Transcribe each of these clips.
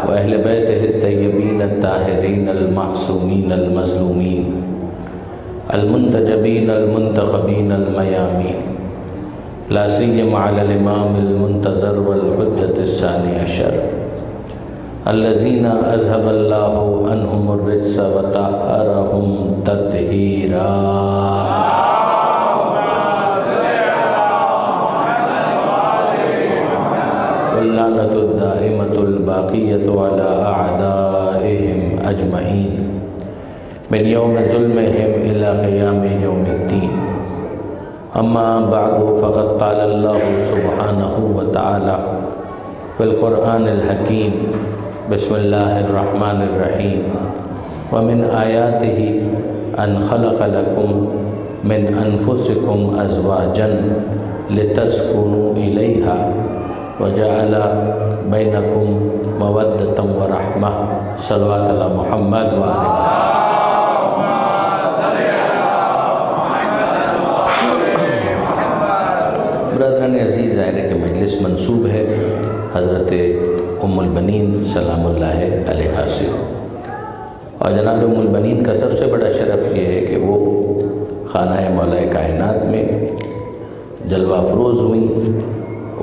وأهل بيته الطيبين الطاهرين المعصومين المظلومين المنتجبين المنتخبين الميامين لا سيما على الإمام المنتظر والحجة الثاني عشر الذين أذهب الله عنهم الرجس وطهرهم تطهيرا واللعنة الدائمة الباقية على أعدائهم أجمعين من يوم ظلمهم إلى قيام يوم الدين. أما بعد فقد قال الله سبحانه وتعالى في القرآن الحكيم بسم الله الرحمن الرحيم ومن آياته أن خلق لكم من أنفسكم أزواجا لتسكنوا إليها وجعل بينكم مودة ورحمة صلوات على محمد وآله. برادران عزیز، ظاہر ہے کہ مجلس منسوب ہے حضرت ام البنین سلام اللہ علیہا سے، اور جناب ام البنین کا سب سے بڑا شرف یہ ہے کہ وہ خانہ مولا کائنات میں جلوہ افروز ہوئیں،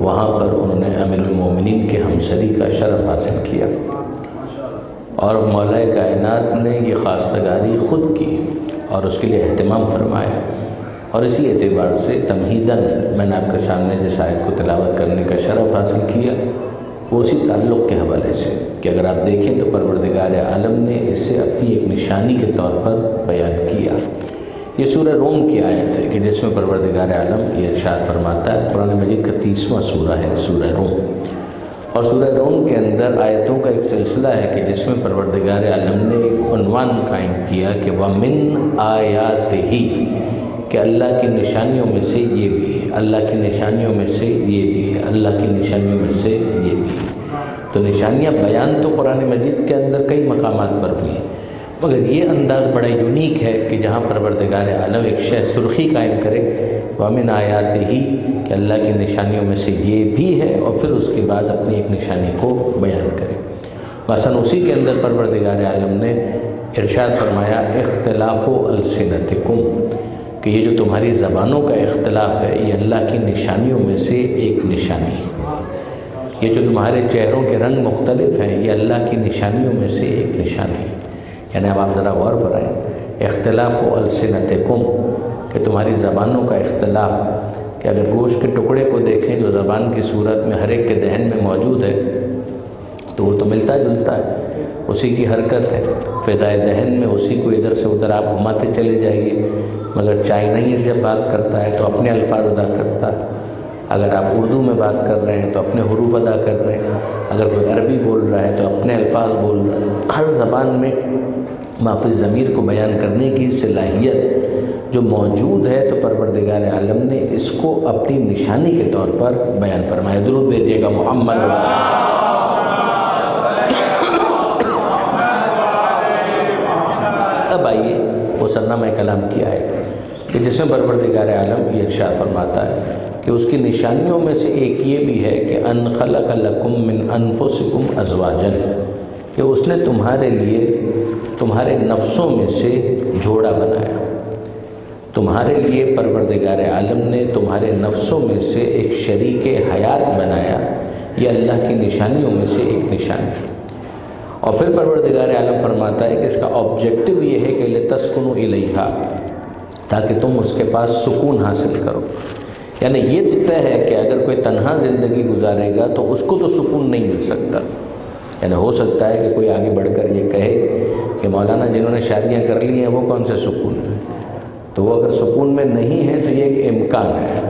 وہاں پر انہوں نے امیر المومنین کے ہمسری کا شرف حاصل کیا، اور مولا کائنات نے یہ خواستگاری خود کی اور اس کے لیے اہتمام فرمایا، اور اسی اعتبار سے تمہیداً میں نے آپ کے سامنے جس آیت کو تلاوت کرنے کا شرف حاصل کیا وہ اسی تعلق کے حوالے سے کہ اگر آپ دیکھیں تو پروردگار عالم نے اسے اپنی ایک نشانی کے طور پر بیان کیا۔ یہ سورہ روم کی آیت ہے کہ جس میں پروردگار عالم یہ ارشاد فرماتا ہے، قرآن مجید کا 30واں سورہ ہے سورہ روم، اور سورہ روم کے اندر آیتوں کا ایک سلسلہ ہے کہ جس میں پروردگار عالم نے ایک عنوان قائم کیا کہ وَمِنْ آیَاتِهِ، کہ اللہ کی نشانیوں میں سے یہ بھی ہے، اللہ کی نشانیوں میں سے یہ بھی ہے، اللہ کی نشانیوں میں سے یہ بھی ہے۔ تو نشانیاں بیان تو قرآن مجید کے اندر کئی مقامات پر ہوئی ہیں، مگر یہ انداز بڑا یونیک ہے کہ جہاں پروردگار عالم ایک شے سرخی قائم کرے وَمِنْ آیَاتِهِ، کہ اللہ کی نشانیوں میں سے یہ بھی ہے، اور پھر اس کے بعد اپنی ایک نشانی کو بیان کرے۔ مثلا اسی کے اندر پروردگار عالم نے ارشاد فرمایا اختلاف السنتکم، کہ یہ جو تمہاری زبانوں کا اختلاف ہے یہ اللہ کی نشانیوں میں سے ایک نشانی ہے، یہ جو تمہارے چہروں کے رنگ مختلف ہیں یہ اللہ کی نشانیوں میں سے ایک نشانی ہے۔ یعنی اب آپ ذرا غور فرمائیں، اختلاف السنتکم، کہ تمہاری زبانوں کا اختلاف، کہ اگر گوشت کے ٹکڑے کو دیکھیں جو زبان کی صورت میں ہر ایک کے ذہن میں موجود ہے تو وہ تو ملتا جلتا ہے، اسی کی حرکت ہے، فضائے ذہن میں اسی کو ادھر سے ادھر آپ گھماتے چلے جائیے، مگر چائنیز جب بات کرتا ہے تو اپنے الفاظ ادا کرتا ہے، اگر آپ اردو میں بات کر رہے ہیں تو اپنے حروف ادا کر رہے ہیں، اگر کوئی عربی بول رہا ہے تو اپنے الفاظ بول رہا ہے۔ ہر زبان میں ما فی الضمیر کو بیان کرنے کی صلاحیت جو موجود ہے، تو پروردگار عالم نے اس کو اپنی نشانی کے طور پر بیان فرمایا۔ درود بھیجیے گا محمد۔ اب آئیے مسنمہ کلام کی آیت کہ جس میں پروردگار عالم یہ ارشاد فرماتا ہے کہ اس کی نشانیوں میں سے ایک یہ بھی ہے کہ ان خلق لکم من انفسکم ازواجا، کہ اس نے تمہارے لیے تمہارے نفسوں میں سے جوڑا بنایا، تمہارے لیے پروردگار عالم نے تمہارے نفسوں میں سے ایک شریک حیات بنایا، یہ اللہ کی نشانیوں میں سے ایک نشانی ہے۔ اور پھر پروردگار عالم فرماتا ہے کہ اس کا آبجیکٹو یہ ہے کہ لتسکنوا الیہا، تاکہ تم اس کے پاس سکون حاصل کرو۔ یعنی یہ تو طے ہے کہ اگر کوئی تنہا زندگی گزارے گا تو اس کو تو سکون نہیں مل سکتا۔ یعنی ہو سکتا ہے کہ کوئی آگے بڑھ کر یہ کہے کہ مولانا جنہوں نے شادیاں کر لی ہیں وہ کون سے سکون میں، تو وہ اگر سکون میں نہیں ہے تو یہ ایک امکان ہے،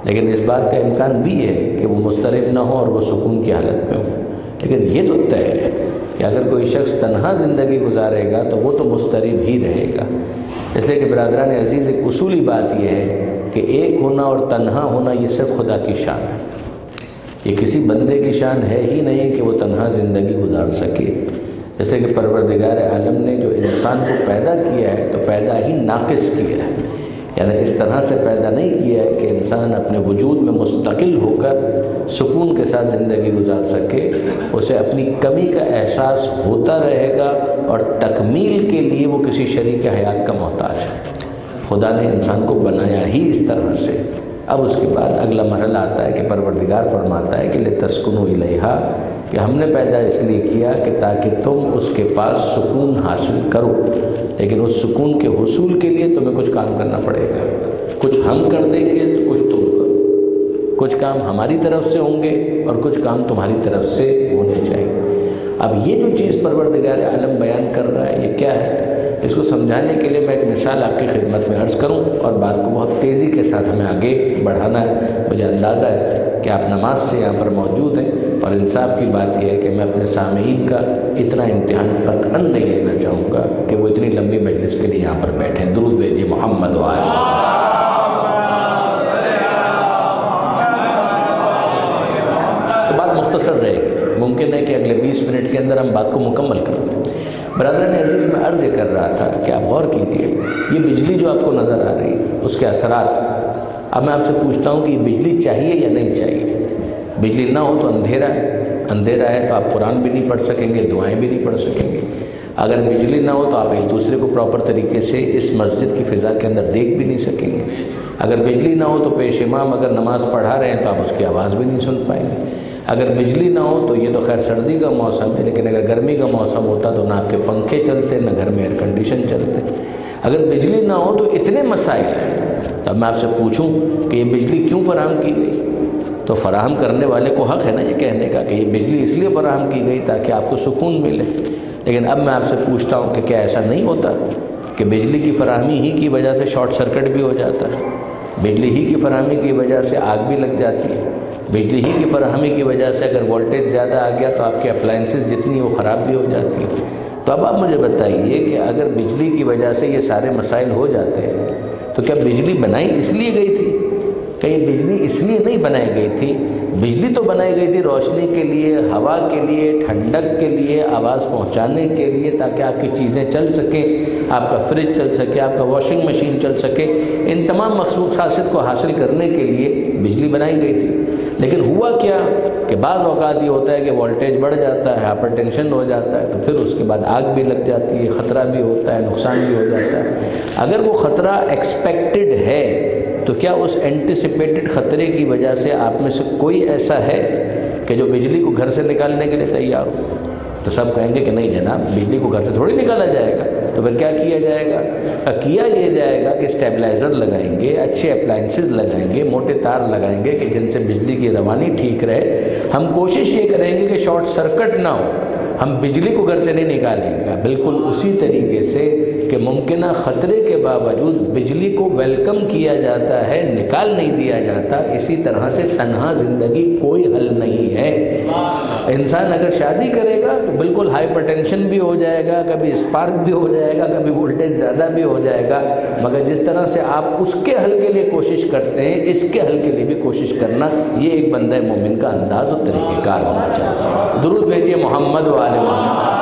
لیکن اس بات کا امکان بھی ہے کہ وہ مضطرب نہ ہو اور وہ سکون کی حالت میں ہو۔ لیکن یہ تو طے ہے کہ اگر کوئی شخص تنہا زندگی گزارے گا تو وہ تو مضطرب ہی رہے گا۔ اس لیے کہ برادران عزیز، ایک اصولی بات یہ ہے کہ ایک ہونا اور تنہا ہونا یہ صرف خدا کی شان ہے، یہ کسی بندے کی شان ہے ہی نہیں کہ وہ تنہا زندگی گزار سکے۔ جیسے کہ پروردگار عالم نے جو انسان کو پیدا کیا ہے تو پیدا ہی ناقص کیا ہے، یعنی اس طرح سے پیدا نہیں کیا ہے کہ انسان اپنے وجود میں مستقل ہو کر سکون کے ساتھ زندگی گزار سکے، اسے اپنی کمی کا احساس ہوتا رہے گا اور تکمیل کے لیے وہ کسی شریک حیات کا محتاج ہے۔ خدا نے انسان کو بنایا ہی اس طرح سے۔ اب اس کے بعد اگلا مرحلہ آتا ہے کہ پروردگار فرماتا ہے کہ لِتَسْكُنُوا إِلَيْهَا، کہ ہم نے پیدا اس لیے کیا کہ تاکہ تم اس کے پاس سکون حاصل کرو، لیکن اس سکون کے حصول کے لیے تمہیں کچھ کام کرنا پڑے گا۔ کچھ ہم کر دیں گے تو کچھ تم کرو، کچھ کام ہماری طرف سے ہوں گے اور کچھ کام تمہاری طرف سے ہونے چاہیے۔ اب یہ جو چیز پروردگار عالم بیان کر رہا ہے یہ کیا ہے؟ اس کو سمجھانے کے لیے میں ایک مثال آپ کی خدمت میں عرض کروں، اور بات کو بہت تیزی کے ساتھ ہمیں آگے بڑھانا ہے۔ مجھے اندازہ ہے کہ آپ نماز سے یہاں پر موجود ہیں، اور انصاف کی بات یہ ہے کہ میں اپنے سامعین کا اتنا امتحان قطعاً نہیں لینا چاہوں گا کہ وہ اتنی لمبی مجلس کے لیے یہاں پر بیٹھیں۔ درود بھیجیے محمد و آل۔ تو بات مختصر رہے گی، ممکن ہے کہ اگلے 20 منٹ کے اندر ہم بات کو مکمل کر دیں۔ برادران عزیز، میں عرض یہ کر رہا تھا کہ آپ غور کیجیے، یہ بجلی جو آپ کو نظر آ رہی ہے اس کے اثرات، اب میں آپ سے پوچھتا ہوں کہ یہ بجلی چاہیے یا نہیں چاہیے؟ بجلی نہ ہو تو اندھیرا ہے، اندھیرا ہے تو آپ قرآن بھی نہیں پڑھ سکیں گے، دعائیں بھی نہیں پڑھ سکیں گے۔ اگر بجلی نہ ہو تو آپ ایک دوسرے کو پراپر طریقے سے اس مسجد کی فضا کے اندر دیکھ بھی نہیں سکیں گے۔ اگر بجلی نہ ہو تو پیش امام اگر نماز پڑھا رہے ہیں تو آپ اس کی آواز بھی نہیں سن پائیں گے۔ اگر بجلی نہ ہو تو یہ تو خیر سردی کا موسم ہے، لیکن اگر گرمی کا موسم ہوتا تو نہ آپ کے پنکھے چلتے، نہ گھر میں ایئر کنڈیشن چلتے۔ اگر بجلی نہ ہو تو اتنے مسائل ہیں۔ اب میں آپ سے پوچھوں کہ یہ بجلی کیوں فراہم کی گئی؟ تو فراہم کرنے والے کو حق ہے نا یہ کہنے کا کہ یہ بجلی اس لیے فراہم کی گئی تاکہ آپ کو سکون ملے۔ لیکن اب میں آپ سے پوچھتا ہوں کہ کیا ایسا نہیں ہوتا کہ بجلی کی فراہمی ہی کی وجہ سے شارٹ سرکٹ بھی ہو جاتا ہے، بجلی ہی کی فراہمی کی وجہ سے آگ بھی لگ جاتی ہے، بجلی ہی کی فراہمی کی وجہ سے اگر وولٹیج زیادہ آ گیا تو آپ کے اپلائنسز جتنی وہ خراب بھی ہو جاتی ہیں۔ تو اب آپ مجھے بتائیے کہ اگر بجلی کی وجہ سے یہ سارے مسائل ہو جاتے ہیں تو کیا بجلی بنائی اس لیے گئی تھی؟ کہ یہ بجلی اس لیے نہیں بنائی گئی تھی، بجلی تو بنائی گئی تھی روشنی کے لیے، ہوا کے لیے، ٹھنڈک کے لیے، آواز پہنچانے کے لیے، تاکہ آپ کی چیزیں چل سکیں، آپ کا فریج چل سکے، آپ کا واشنگ مشین چل سکے۔ ان تمام مقصود کو حاصل کرنے کے لیے بجلی بنائی گئی تھی۔ لیکن ہوا کیا کہ بعض اوقات یہ ہوتا ہے کہ وولٹیج بڑھ جاتا ہے، ہائپر ٹینشن ہو جاتا ہے، تو پھر اس کے بعد آگ بھی لگ جاتی ہے، خطرہ بھی ہوتا ہے، نقصان بھی ہو جاتا ہے۔ اگر وہ خطرہ ایکسپیکٹڈ ہے تو کیا اس اینٹیسپیٹڈ خطرے کی وجہ سے آپ میں سے کوئی ایسا ہے کہ جو بجلی کو گھر سے نکالنے کے لیے تیار ہو؟ تو سب کہیں گے کہ نہیں جناب، بجلی کو گھر سے تھوڑی نکالا جائے گا۔ تو پھر کیا کیا جائے گا؟ کیا یہ جائے گا کہ اسٹیبلائزر لگائیں گے، اچھے اپلائنسز لگائیں گے، موٹے تار لگائیں گے کہ جن سے بجلی کی روانی ٹھیک رہے۔ ہم کوشش یہ کریں گے کہ شارٹ سرکٹ نہ ہو، ہم بجلی کو گھر سے نہیں نکالیں گے۔ بالکل اسی طریقے سے کہ ممکنہ خطرے کے باوجود بجلی کو ویلکم کیا جاتا ہے، نکال نہیں دیا جاتا، اسی طرح سے تنہا زندگی کوئی حل نہیں ہے۔ انسان اگر شادی کرے گا تو بالکل ہائپر ٹینشن بھی ہو جائے گا، کبھی اسپارک بھی ہو جائے گا، کبھی وولٹیج زیادہ بھی ہو جائے گا، مگر جس طرح سے آپ اس کے حل کے لیے کوشش کرتے ہیں، اس کے حل کے لیے بھی کوشش کرنا، یہ ایک بندہ مومن کا انداز اور طریقہ کار ہونا چاہیے۔ درود بھیجیے محمد و آل محمد۔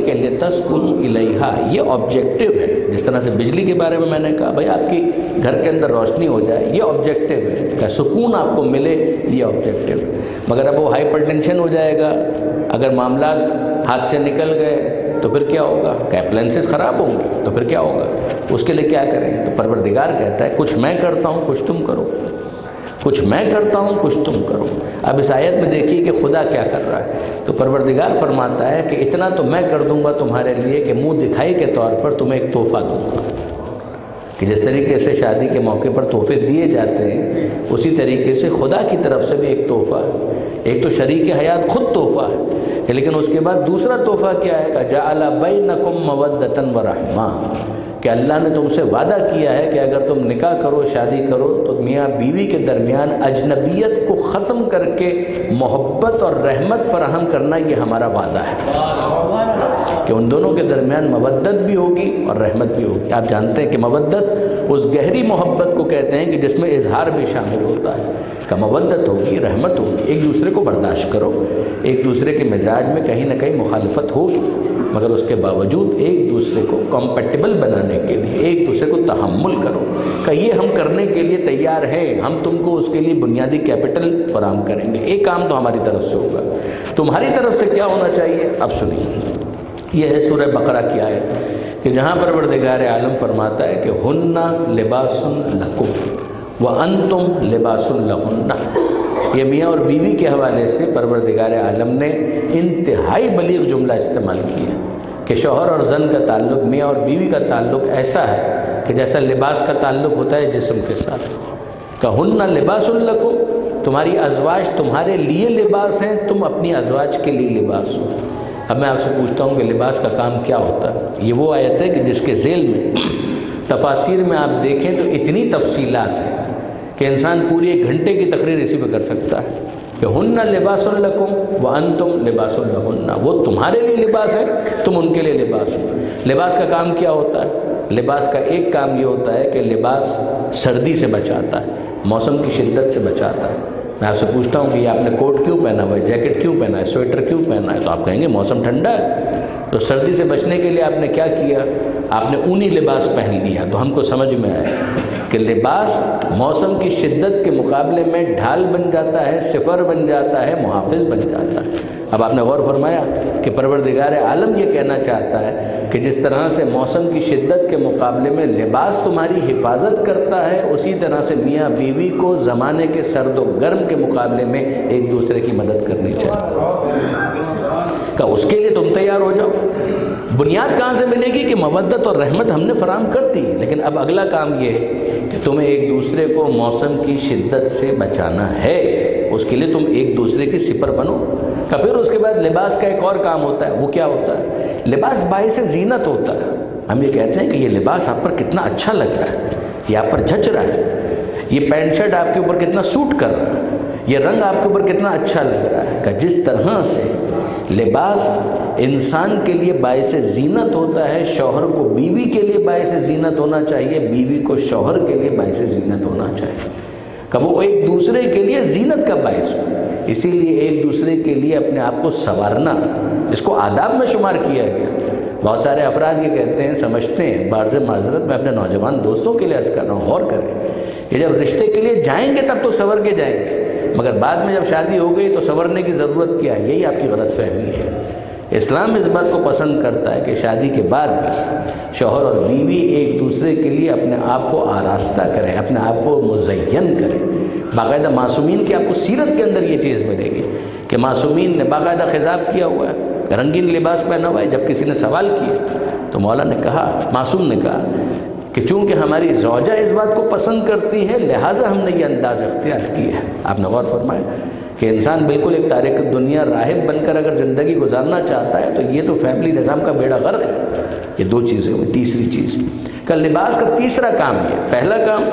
کہ لِتَسْكُنُوا إِلَيْهَا یہ آبجیکٹیو ہے۔ جس طرح سے بجلی کے بارے میں نے کہا بھائی آپ کی گھر کے اندر روشنی ہو جائے، یہ آبجیکٹیو ہے، کہ سکون آپ کو ملے، یہ آبجیکٹیو ہے۔ مگر اب وہ ہائپر ٹینشن ہو جائے گا، اگر معاملات ہاتھ سے نکل گئے تو پھر کیا ہوگا؟ کہ اپلائنسز خراب ہوں گے تو پھر کیا ہوگا؟ اس کے لیے کیا کریں؟ تو پروردگار کہتا ہے کچھ میں کرتا ہوں، کچھ تم کرو، کچھ میں کرتا ہوں، کچھ تم کرو۔ اب اس آیت میں دیکھیے کہ خدا کیا کر رہا ہے۔ تو پروردگار فرماتا ہے کہ اتنا تو میں کر دوں گا تمہارے لیے کہ منہ دکھائی کے طور پر تمہیں ایک تحفہ دوں گا، کہ جس طریقے سے شادی کے موقع پر تحفے دیے جاتے ہیں، اسی طریقے سے خدا کی طرف سے بھی ایک تحفہ ہے۔ ایک تو شریک حیات خود تحفہ ہے، لیکن اس کے بعد دوسرا تحفہ کیا ہے کہ جعل بینکم مودۃ ورحمہ، کہ اللہ نے تم سے وعدہ کیا ہے کہ اگر تم نکاح کرو، شادی کرو، تو میاں بیوی کے درمیان اجنبیت کو ختم کر کے محبت اور رحمت فراہم کرنا، یہ ہمارا وعدہ ہے کہ ان دونوں کے درمیان مودت بھی ہوگی اور رحمت بھی ہوگی۔ آپ جانتے ہیں کہ مودت اس گہری محبت کو کہتے ہیں کہ جس میں اظہار بھی شامل ہوتا ہے، کہ مودت ہوگی، رحمت ہوگی، ایک دوسرے کو برداشت کرو، ایک دوسرے کے مزاج میں کہیں نہ کہیں مخالفت ہوگی، مگر اس کے باوجود ایک دوسرے کو کمپیٹیبل بنانے کے لیے ایک دوسرے کو تحمل کرو کہ یہ ہم کرنے کے لیے تیار ہیں، ہم تم کو اس کے لیے بنیادی کیپٹل فراہم کریں گے، ایک کام تو ہماری طرف سے ہوگا، تمہاری طرف سے کیا ہونا چاہیے؟ اب سنیے، یہ ہے سورہ بقرہ کی آیت کہ جہاں پروردگار عالم فرماتا ہے کہ ہن لباس لکم وانتم لباس لہن۔ یہ میاں اور بیوی کے حوالے سے پروردگار عالم نے انتہائی بلیغ جملہ استعمال کیا کہ شوہر اور زن کا تعلق، میاں اور بیوی کا تعلق ایسا ہے کہ جیسا لباس کا تعلق ہوتا ہے جسم کے ساتھ، کہ ہن لباس لکم، تمہاری ازواج تمہارے لیے لباس ہیں، تم اپنی ازواج کے لیے لباس ہو۔ اب میں آپ سے پوچھتا ہوں کہ لباس کا کام کیا ہوتا ہے؟ یہ وہ آیت ہے کہ جس کے ذیل میں تفاسیر میں آپ دیکھیں تو اتنی تفصیلات ہیں کہ انسان پوری ایک گھنٹے کی تقریر اسی پہ کر سکتا ہے کہ ہن لباس لکم وانتم لباس لہن، وہ تمہارے لیے لباس ہے، تم ان کے لیے لباس ہو۔ لباس کا کام کیا ہوتا ہے؟ لباس کا ایک کام یہ ہوتا ہے کہ لباس سردی سے بچاتا ہے، موسم کی شدت سے بچاتا ہے۔ میں آپ سے پوچھتا ہوں کہ یہ آپ نے کوٹ کیوں پہنا ہوا ہے، جیکٹ کیوں پہنا ہے، سویٹر کیوں پہنا ہے؟ تو آپ کہیں گے موسم ٹھنڈا ہے، تو سردی سے بچنے کے لیے آپ نے کیا کیا؟ آپ نے اونی لباس پہن لیا۔ تو ہم کو سمجھ میں آیا کہ لباس موسم کی شدت کے مقابلے میں ڈھال بن جاتا ہے، سفر بن جاتا ہے، محافظ بن جاتا ہے۔ اب آپ نے غور فرمایا کہ پروردگار عالم یہ کہنا چاہتا ہے کہ جس طرح سے موسم کی شدت کے مقابلے میں لباس تمہاری حفاظت کرتا ہے، اسی طرح سے میاں بیوی کو زمانے کے سرد و گرم کے مقابلے میں ایک دوسرے کی مدد کرنی چاہیے، کہ اس کے لیے تم تیار ہو جاؤ۔ بنیاد کہاں سے ملے گی؟ کہ مودت اور رحمت ہم نے فراہم کر دی، لیکن اب اگلا کام یہ ہے کہ تمہیں ایک دوسرے کو موسم کی شدت سے بچانا ہے، اس کے لیے تم ایک دوسرے کے سپر بنو۔ کہ پھر اس کے بعد لباس کا ایک اور کام ہوتا ہے، وہ کیا ہوتا ہے؟ لباس باعث زینت ہوتا ہے۔ ہم یہ کہتے ہیں کہ یہ لباس آپ پر کتنا اچھا لگ رہا ہے، یہ آپ پر جھچ رہا ہے، یہ پینٹ شرٹ آپ کے اوپر کتنا سوٹ کر رہا ہے، یہ رنگ آپ کے اوپر کتنا اچھا لگ رہا ہے۔ کہ جس طرح سے لباس انسان کے لیے باعث زینت ہوتا ہے، شوہر کو بیوی کے لیے باعث زینت ہونا چاہیے، بیوی کو شوہر کے لیے باعث زینت ہونا چاہیے، کہ وہ ایک دوسرے کے لیے زینت کا باعث ہو۔ اسی لیے ایک دوسرے کے لیے اپنے آپ کو سنوارنا، اس کو آداب میں شمار کیا گیا۔ بہت سارے افراد یہ کہتے ہیں، سمجھتے ہیں، بعض معذرت میں اپنے نوجوان دوستوں کے لیے عرض کر رہا ہوں، غور کریں کہ جب رشتے کے لیے جائیں گے تب تو سنور کے جائیں گے، مگر بعد میں جب شادی ہو گئی تو سنورنے کی ضرورت کیا ہے؟ یہی آپ کی غلط فہمی ہے۔ اسلام اس بات کو پسند کرتا ہے کہ شادی کے بعد بھی شوہر اور بیوی ایک دوسرے کے لیے اپنے آپ کو آراستہ کریں، اپنے آپ کو مزین کریں۔ باقاعدہ معصومین کی آپ کو سیرت کے اندر یہ چیز ملے گی کہ معصومین نے باقاعدہ خضاب کیا ہوا ہے، رنگین لباس پہنا ہوا ہے۔ جب کسی نے سوال کیا تو مولا نے کہا، معصوم نے کہا کہ چونکہ ہماری زوجہ اس بات کو پسند کرتی ہے لہٰذا ہم نے یہ انداز اختیار کیا ہے۔ آپ نے غور فرمایا کہ انسان بالکل ایک تارک دنیا راہب بن کر اگر زندگی گزارنا چاہتا ہے تو یہ تو فیملی نظام کا بیڑا غرق ہے۔ یہ دو چیزیں ہوئی۔ تیسری چیز کہ لباس کا تیسرا کام یہ، پہلا کام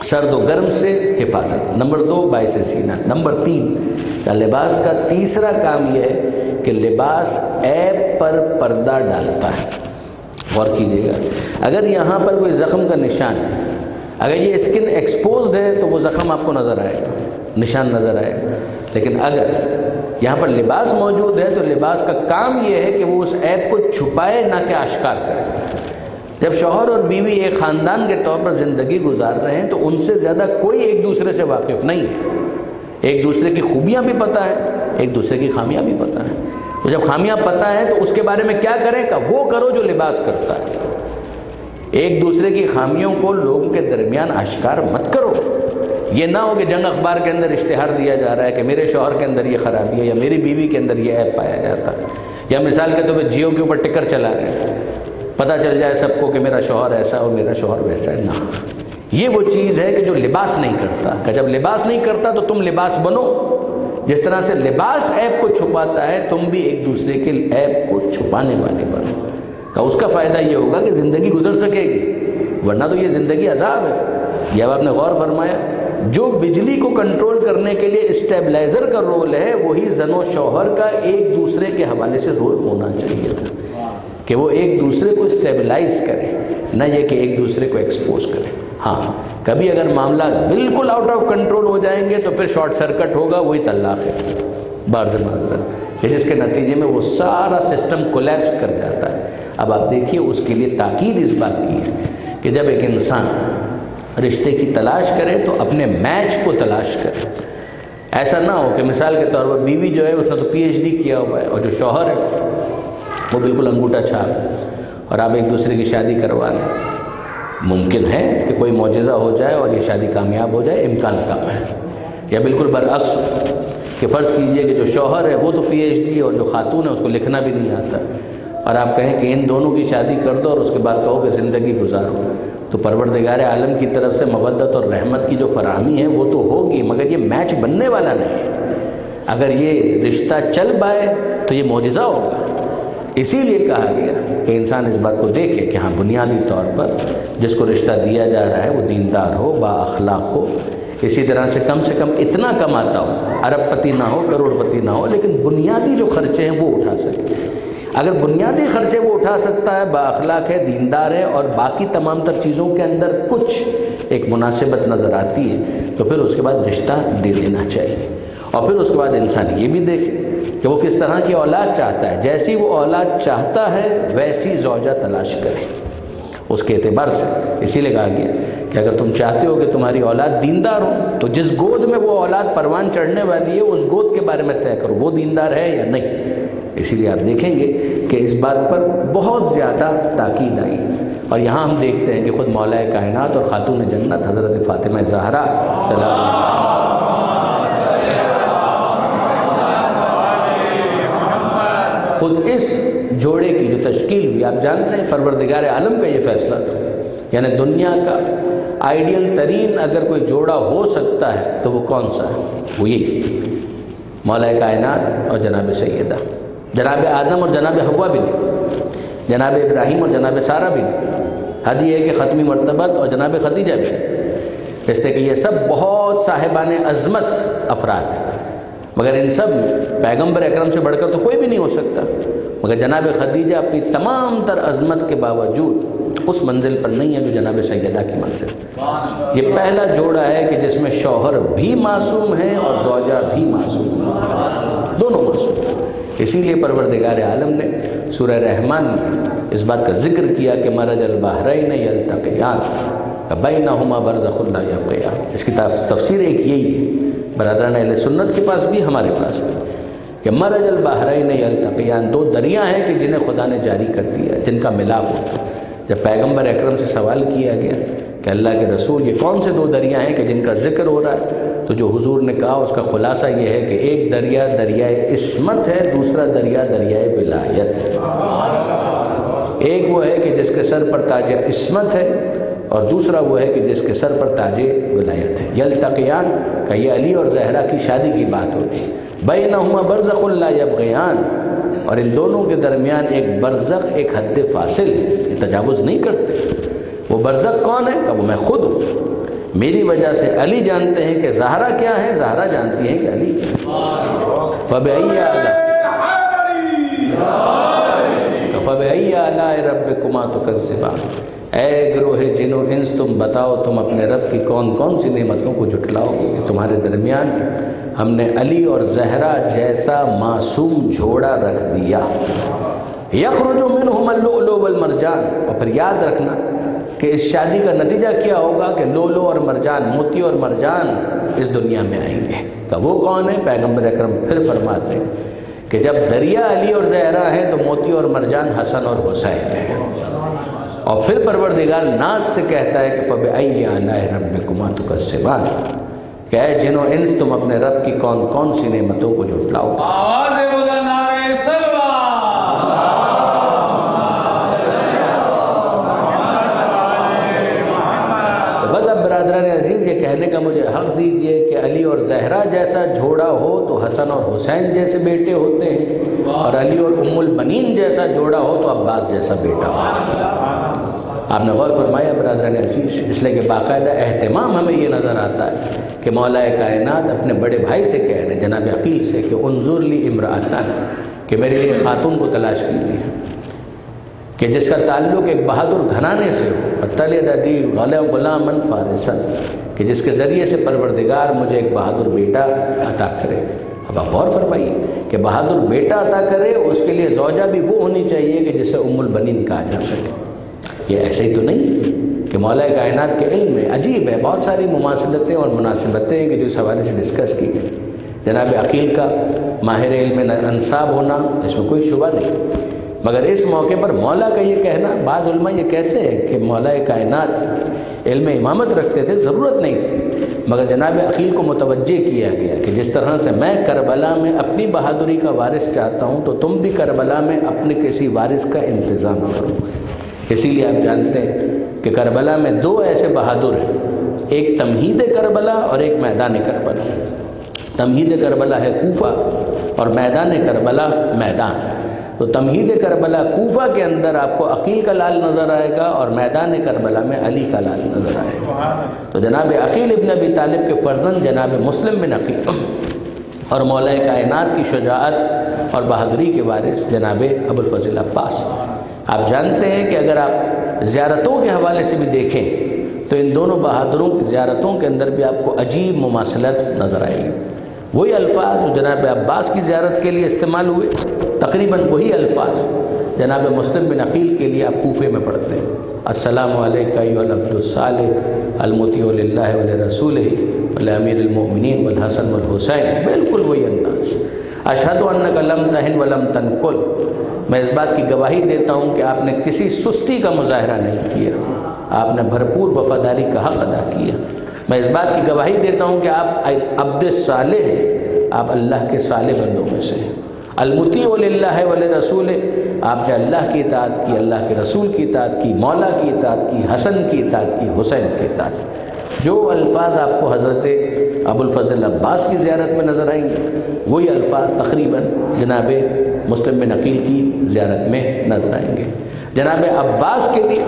سرد و گرم سے حفاظت، نمبر 2 باعث زینت، نمبر 3 کا لباس کا تیسرا کام یہ ہے کہ لباس عیب پر پردہ ڈالتا ہے۔ غور کیجیے گا، اگر یہاں پر کوئی زخم کا نشان ہے، اگر یہ اسکن ایکسپوزڈ ہے تو وہ زخم آپ کو نظر آئے گا، نشان نظر آئے گا، لیکن اگر یہاں پر لباس موجود ہے تو لباس کا کام یہ ہے کہ وہ اس عیب کو چھپائے نہ کہ آشکار کرے۔ جب شوہر اور بیوی ایک خاندان کے طور پر زندگی گزار رہے ہیں تو ان سے زیادہ کوئی ایک دوسرے سے واقف نہیں ہے، ایک دوسرے کی خوبیاں بھی پتہ ہے، ایک دوسرے کی خامیاں بھی پتہ ہے۔ تو جب خامیاں پتہ ہے تو اس کے بارے میں کیا کریں؟ کہ وہ کرو جو لباس کرتا ہے۔ ایک دوسرے کی خامیوں کو لوگوں کے درمیان آشکار مت کرو۔ یہ نہ ہو کہ جنگ اخبار کے اندر اشتہار دیا جا رہا ہے کہ میرے شوہر کے اندر یہ خرابی ہے یا میری بیوی کے اندر یہ عیب پایا جاتا ہے، یا مثال کے طور پہ جیو کے اوپر ٹکر چلا رہے ہیں پتہ چل جائے سب کو کہ میرا شوہر ایسا اور میرا شوہر ویسا ہے. نہ، یہ وہ چیز ہے کہ جو لباس نہیں کرتا. کہ جب لباس نہیں کرتا تو تم لباس بنو. جس طرح سے لباس عیب کو چھپاتا ہے، تم بھی ایک دوسرے کے عیب کو چھپانے والے بنو. کہ اس کا فائدہ یہ ہوگا کہ زندگی گزر سکے گی، ورنہ تو یہ زندگی عذاب ہے. یہ اب آپ نے غور فرمایا، جو بجلی کو کنٹرول کرنے کے لیے اسٹیبلائزر کا رول ہے، وہی زن و شوہر کا ایک دوسرے کے حوالے سے رول ہونا چاہیے تھا کہ وہ ایک دوسرے کو اسٹیبلائز کرے، نہ یہ کہ ایک دوسرے کو ایکسپوز کرے. ہاں، کبھی اگر معاملات بالکل آؤٹ آف کنٹرول ہو جائیں گے تو پھر شارٹ سرکٹ ہوگا، وہی طلاق ہے بارز معذرت، جس کے نتیجے میں وہ سارا سسٹم کولیپس کر جاتا ہے. اب آپ دیکھیے، اس کے لیے تاکید اس بات کی ہے کہ جب ایک انسان رشتے کی تلاش کرے تو اپنے میچ کو تلاش کرے. ایسا نہ ہو کہ مثال کے طور پر بیوی جو ہے اس نے تو PhD کیا ہوا ہے، اور جو شوہر ہے وہ بالکل انگوٹھا چھاپ ہے، اور آپ ایک دوسرے کی شادی کروا لیں. ممکن ہے کہ کوئی معجزہ ہو جائے اور یہ شادی کامیاب ہو جائے، امکان کم ہے. یا بالکل برعکس کہ فرض کیجئے کہ جو شوہر ہے وہ تو PhD اور جو خاتون ہے اس کو لکھنا بھی نہیں آتا، اور آپ کہیں کہ ان دونوں کی شادی کر دو اور اس کے بعد کہو کہ زندگی گزارو، تو پروردگار عالم کی طرف سے مودت اور رحمت کی جو فراہمی ہے وہ تو ہوگی، مگر یہ میچ بننے والا نہیں ہے. اگر یہ رشتہ چل پائے تو یہ معجزہ ہوگا. اسی لیے کہا گیا کہ انسان اس بات کو دیکھے کہ ہاں بنیادی طور پر جس کو رشتہ دیا جا رہا ہے وہ دیندار ہو، با اخلاق ہو. اسی طرح سے کم اتنا کماتا ہو، ارب پتی نہ ہو، کروڑ پتی نہ ہو، لیکن بنیادی جو خرچے ہیں وہ اٹھا سکے. اگر بنیادی خرچے وہ اٹھا سکتا ہے، با اخلاق ہے، دیندار ہے، اور باقی تمام تر چیزوں کے اندر کچھ ایک مناسبت نظر آتی ہے، تو پھر اس کے بعد رشتہ دے دینا چاہیے. اور پھر اس کے بعد انسان یہ بھی دیکھے کہ وہ کس طرح کی اولاد چاہتا ہے. جیسی وہ اولاد چاہتا ہے ویسی زوجہ تلاش کرے اس کے اعتبار سے. اسی لیے کہا گیا کہ اگر تم چاہتے ہو کہ تمہاری اولاد دیندار ہو تو جس گود میں وہ اولاد پروان چڑھنے والی ہے اس گود کے بارے میں طے کرو وہ دیندار ہے یا نہیں. اسی لیے آپ دیکھیں گے کہ اس بات پر بہت زیادہ تاکید آئی. اور یہاں ہم دیکھتے ہیں کہ خود مولا کائنات اور خاتون جنت حضرت فاطمہ زہرا سلام خود اس جوڑے کی جو تشکیل ہوئی، آپ جانتے ہیں پروردگار عالم کا یہ فیصلہ تھا. یعنی دنیا کا آئیڈیل ترین اگر کوئی جوڑا ہو سکتا ہے تو وہ کون سا ہے؟ وہ یہ مولا کائنات اور جناب سیدہ، جناب آدم اور جناب حوا بھی نہیں، جناب ابراہیم اور جناب سارہ بھی نہیں. حد یہ ہے کہ ختمی مرتبت اور جناب خدیجہ بھی نہیں. اس لیے کہ یہ سب بہت صاحبان عظمت افراد ہیں، مگر ان سب پیغمبر اکرم سے بڑھ کر تو کوئی بھی نہیں ہو سکتا. مگر جناب خدیجہ اپنی تمام تر عظمت کے باوجود اس منزل پر نہیں ہے جو جناب سیدہ کی منزل. یہ پہلا جوڑا ہے کہ جس میں شوہر بھی معصوم ہے اور زوجہ بھی معصوم ہے، دونوں معصوم. اسی لیے پروردگار عالم نے سورہ رحمان میں اس بات کا ذکر کیا کہ مرج البحرین یلتقیان بینہما برزخ لا یبغیان. اس کی تفسیر ایک یہی ہے برادران اہل سنت کے پاس بھی، ہمارے پاس بھی، کہ مرج البحرین یلتقیان، دو دریا ہیں کہ جنہیں خدا نے جاری کر دیا، جن کا ملاپ ہوتا ہے. جب پیغمبر اکرم سے سوال کیا گیا کہ اللہ کے رسول یہ کون سے دو دریا ہیں کہ جن کا ذکر ہو رہا ہے، تو جو حضور نے کہا اس کا خلاصہ یہ ہے کہ ایک دریا دریائے عصمت ہے، دوسرا دریا دریائے ولایت ہے. ایک وہ ہے کہ جس کے سر پر تاج عصمت ہے، اور دوسرا وہ ہے کہ جس کے سر پر تاج ولایت ہے. یلتقیان کا یہ علی اور زہرا کی شادی کی بات ہو رہی ہے. بینہما برزخ لا یبغیان، اور ان دونوں کے درمیان ایک برزخ، ایک حد فاصل، یہ تجاوز نہیں کرتے. وہ برزخ کون ہے؟ کہ وہ میں خود ہوں. میری وجہ سے علی جانتے ہیں کہ زہرا کیا ہے، زہرا جانتی ہیں کہ علی کیا ہے. فَبِأَيِّ آلَاءِ رَبِّكُمَا تُكَذِّبَانِ. اے گروہ جن و انس، تم بتاؤ تم اپنے رب کی کون کون سی نعمتوں کو جھٹلاؤ گے. تمہارے درمیان ہم نے علی اور زہرا جیسا معصوم جوڑا رکھ دیا. یخرج منہما اللؤلؤ والمرجان. اور پھر یاد رکھنا کہ اس شادی کا نتیجہ کیا ہوگا کہ لولو اور مرجان، موتی اور مرجان اس دنیا میں آئیں گے. تو وہ کون ہے؟ پیغمبر اکرم پھر فرماتے ہیں کہ جب دریا علی اور زہرا ہے تو موتی اور مرجان حسن اور حسین ہے. اور پھر پروردگار ناز سے کہتا ہے کہ فَبِأَيِّ آلَاءِ رَبِّكُمَا تُكَذِّبَانِ، کہ اے جن و انس تم اپنے رب کی کون کون سی نعمتوں کو جھٹلاؤ. عزیز یہ کہنے کا مجھے حق دیجئے کہ علی اور زہرا جیسا جوڑا ہو تو حسن اور حسین جیسے بیٹے ہوتے ہیں، اور علی اور ام البنین جیسا جوڑا ہو تو عباس جیسا بیٹا ہو۔ آپ نے غور فرمایا برادران عزیز، اس لیے کہ باقاعدہ اہتمام ہمیں یہ نظر آتا ہے کہ مولا کائنات اپنے بڑے بھائی سے کہہ رہے ہیں جناب عقیل سے کہ انظر لی امرأتن، کہ میرے لیے خاتون کو تلاش کیجیے کہ جس کا تعلق ایک بہادر گھرانے سے ہو، تلد غلاما فارسا، کہ جس کے ذریعے سے پروردگار مجھے ایک بہادر بیٹا عطا کرے۔ اب آپ غور فرمائیے کہ بہادر بیٹا عطا کرے، اس کے لیے زوجہ بھی وہ ہونی چاہیے کہ جسے ام البنین کہا جا سکے۔ یہ ایسے ہی تو نہیں کہ مولا کائنات کے علم میں عجیب ہے، بہت ساری مماثلتیں اور مناسبتیں ہیں کہ جو اس حوالے سے ڈسکس کی گئی۔ جناب عقیل کا ماہر علم انصاب ہونا اس میں کوئی شبہ نہیں، مگر اس موقع پر مولا کا یہ کہنا، بعض علماء یہ کہتے ہیں کہ مولا کائنات علم امامت رکھتے تھے، ضرورت نہیں تھی، مگر جناب عقیل کو متوجہ کیا گیا کہ جس طرح سے میں کربلا میں اپنی بہادری کا وارث چاہتا ہوں تو تم بھی کربلا میں اپنے کسی وارث کا انتظام کرو۔ اسی لیے آپ جانتے ہیں کہ کربلا میں دو ایسے بہادر ہیں، ایک تمہید کربلا اور ایک میدان کربلا۔ تمہید کربلا ہے کوفہ اور میدان کربلا میدان۔ تو تمہید کربلا کوفہ کے اندر آپ کو عقیل کا لال نظر آئے گا اور میدان کربلا میں علی کا لال نظر آئے گا۔ تو جناب عقیل ابن ابی طالب کے فرزند جناب مسلم بن عقیل اور مولا کائنات کی شجاعت اور بہادری کے وارث جناب ابو الفضل عباس۔ آپ جانتے ہیں کہ اگر آپ زیارتوں کے حوالے سے بھی دیکھیں تو ان دونوں بہادروں کی زیارتوں کے اندر بھی آپ کو عجیب مماثلت نظر آئے گی۔ وہی الفاظ جو جناب عباس کی زیارت کے لیے استعمال ہوئے، تقریباً وہی الفاظ جناب مسلم بن عقیل کے لیے آپ کوفے میں پڑھتے ہیں۔ السلام علیکہ ایھا العبد الصالح المطیع للہ ولرسولہ ولامیر المؤمنین والحسن والحسین، بالکل وہی انداز۔ اشہد انک لم تہن ولم تنکل، میں اس بات کی گواہی دیتا ہوں کہ آپ نے کسی سستی کا مظاہرہ نہیں کیا، آپ نے بھرپور وفاداری کا حق ادا کیا۔ میں اس بات کی گواہی دیتا ہوں کہ آپ عبد صالح ہیں، آپ اللہ کے صالح بندوں میں سے ہیں۔ المطیع للہ ولرسولہ، آپ نے اللہ کی اطاعت کی، اللہ کے رسول کی اطاعت کی، مولا کی اطاعت کی، حسن کی اطاعت کی، حسین کی اطاعت کی۔ جو الفاظ آپ کو حضرت ابو الفضل عباس کی زیارت میں نظر آئیں گے، وہی الفاظ تقریباً جناب مسلم بن عقیل کی زیارت میں نظر آئیں گے۔ جناب عباس کے لیے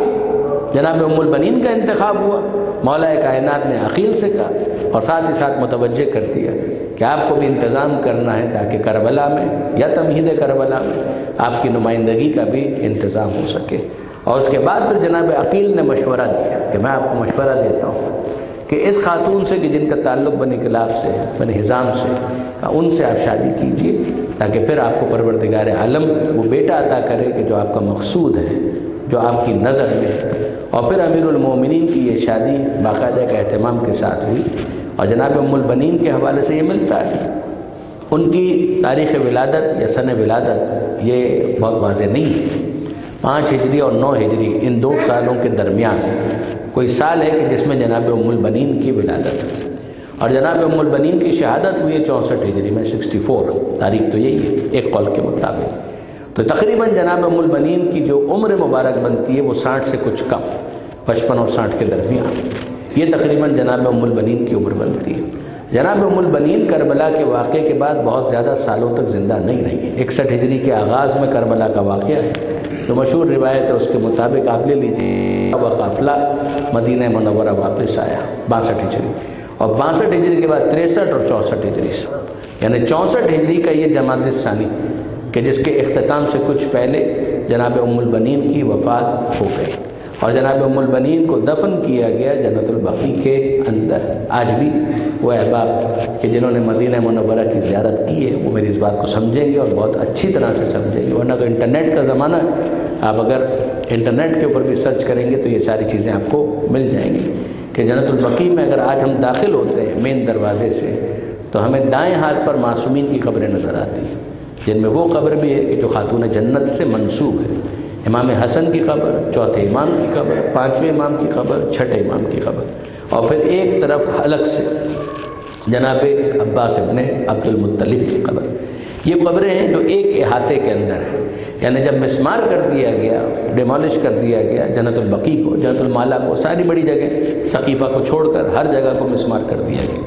جناب ام البنین کا انتخاب ہوا، مولا کائنات نے عقیل سے کہا اور ساتھ ہی ساتھ متوجہ کر دیا کہ آپ کو بھی انتظام کرنا ہے تاکہ کربلا میں یا تمہید کربلا میں آپ کی نمائندگی کا بھی انتظام ہو سکے۔ اور اس کے بعد پھر جناب عقیل نے مشورہ دیا کہ میں آپ کو مشورہ دیتا ہوں کہ اس خاتون سے کہ جن کا تعلق بنی کلاب سے، بنی حزام سے، ان سے آپ شادی کیجئے تاکہ پھر آپ کو پروردگار عالم وہ بیٹا عطا کرے کہ جو آپ کا مقصود ہے، جو آپ کی نظر میں ہے۔ اور پھر امیر المومنین کی یہ شادی باقاعدہ ایک اہتمام کے ساتھ ہوئی۔ اور جناب ام البنین کے حوالے سے یہ ملتا ہے، ان کی تاریخ ولادت یا سن ولادت یہ بہت واضح نہیں ہے۔ 5 ہجری اور 9 ہجری ان 2 سالوں کے درمیان کوئی سال ہے کہ جس میں جناب ام البنین کی ولادت ہوئی، اور جناب ام البنین کی شہادت ہوئی ہے 64 ہجری میں، 64 تاریخ تو یہی ہے ایک قول کے مطابق۔ تو تقریباً جناب ام البنین کی جو عمر مبارک بنتی ہے وہ 60 سے کچھ کم، 55 اور 60 کے درمیان، یہ تقریباً جناب ام البنین کی عمر بنتی ہے۔ جناب ام البنین کربلا کے واقعے کے بعد بہت زیادہ سالوں تک زندہ نہیں رہی ہے۔ 61 ہجری کے آغاز میں کربلا کا واقعہ ہے، جو مشہور روایت ہے اس کے مطابق آپ لے لیجیے وہ قافلہ مدینہ منورہ واپس آیا 62 ہجری، اور 62 ہجری کے بعد 63 اور 64 ہجری سے، یعنی 64 ہجری کا یہ جمادی الثانی کہ جس کے اختتام سے کچھ پہلے جناب ام البنین کی وفات ہو گئی، اور جناب ام البنین کو دفن کیا گیا جنت البقیع کے اندر۔ آج بھی وہ احباب کہ جنہوں نے مدینہ منورہ کی زیارت کی ہے وہ میری اس بات کو سمجھیں گے اور بہت اچھی طرح سے سمجھیں گے، ورنہ تو انٹرنیٹ کا زمانہ ہے، آپ اگر انٹرنیٹ کے اوپر بھی سرچ کریں گے تو یہ ساری چیزیں آپ کو مل جائیں گی کہ جنت البقیع میں اگر آج ہم داخل ہوتے ہیں مین دروازے سے تو ہمیں دائیں ہاتھ پر معصومین کی قبریں نظر آتی ہیں، جن میں وہ قبر بھی ہے کہ جو خاتون جنت سے منسوب ہے، امام حسن کی قبر، چوتھے امام کی قبر، 5ویں امام کی قبر، 6ٹھے امام کی قبر، اور پھر ایک طرف الگ سے جناب عباس ابن عبد المطلب کی قبر۔ یہ قبریں ہیں جو ایک احاطے کے اندر ہیں، یعنی جب مسمار کر دیا گیا، ڈیمالش کر دیا گیا جنت البقیع کو، جنت المالا کو، ساری بڑی جگہ، ثقیفہ کو چھوڑ کر ہر جگہ کو مسمار کر دیا گیا.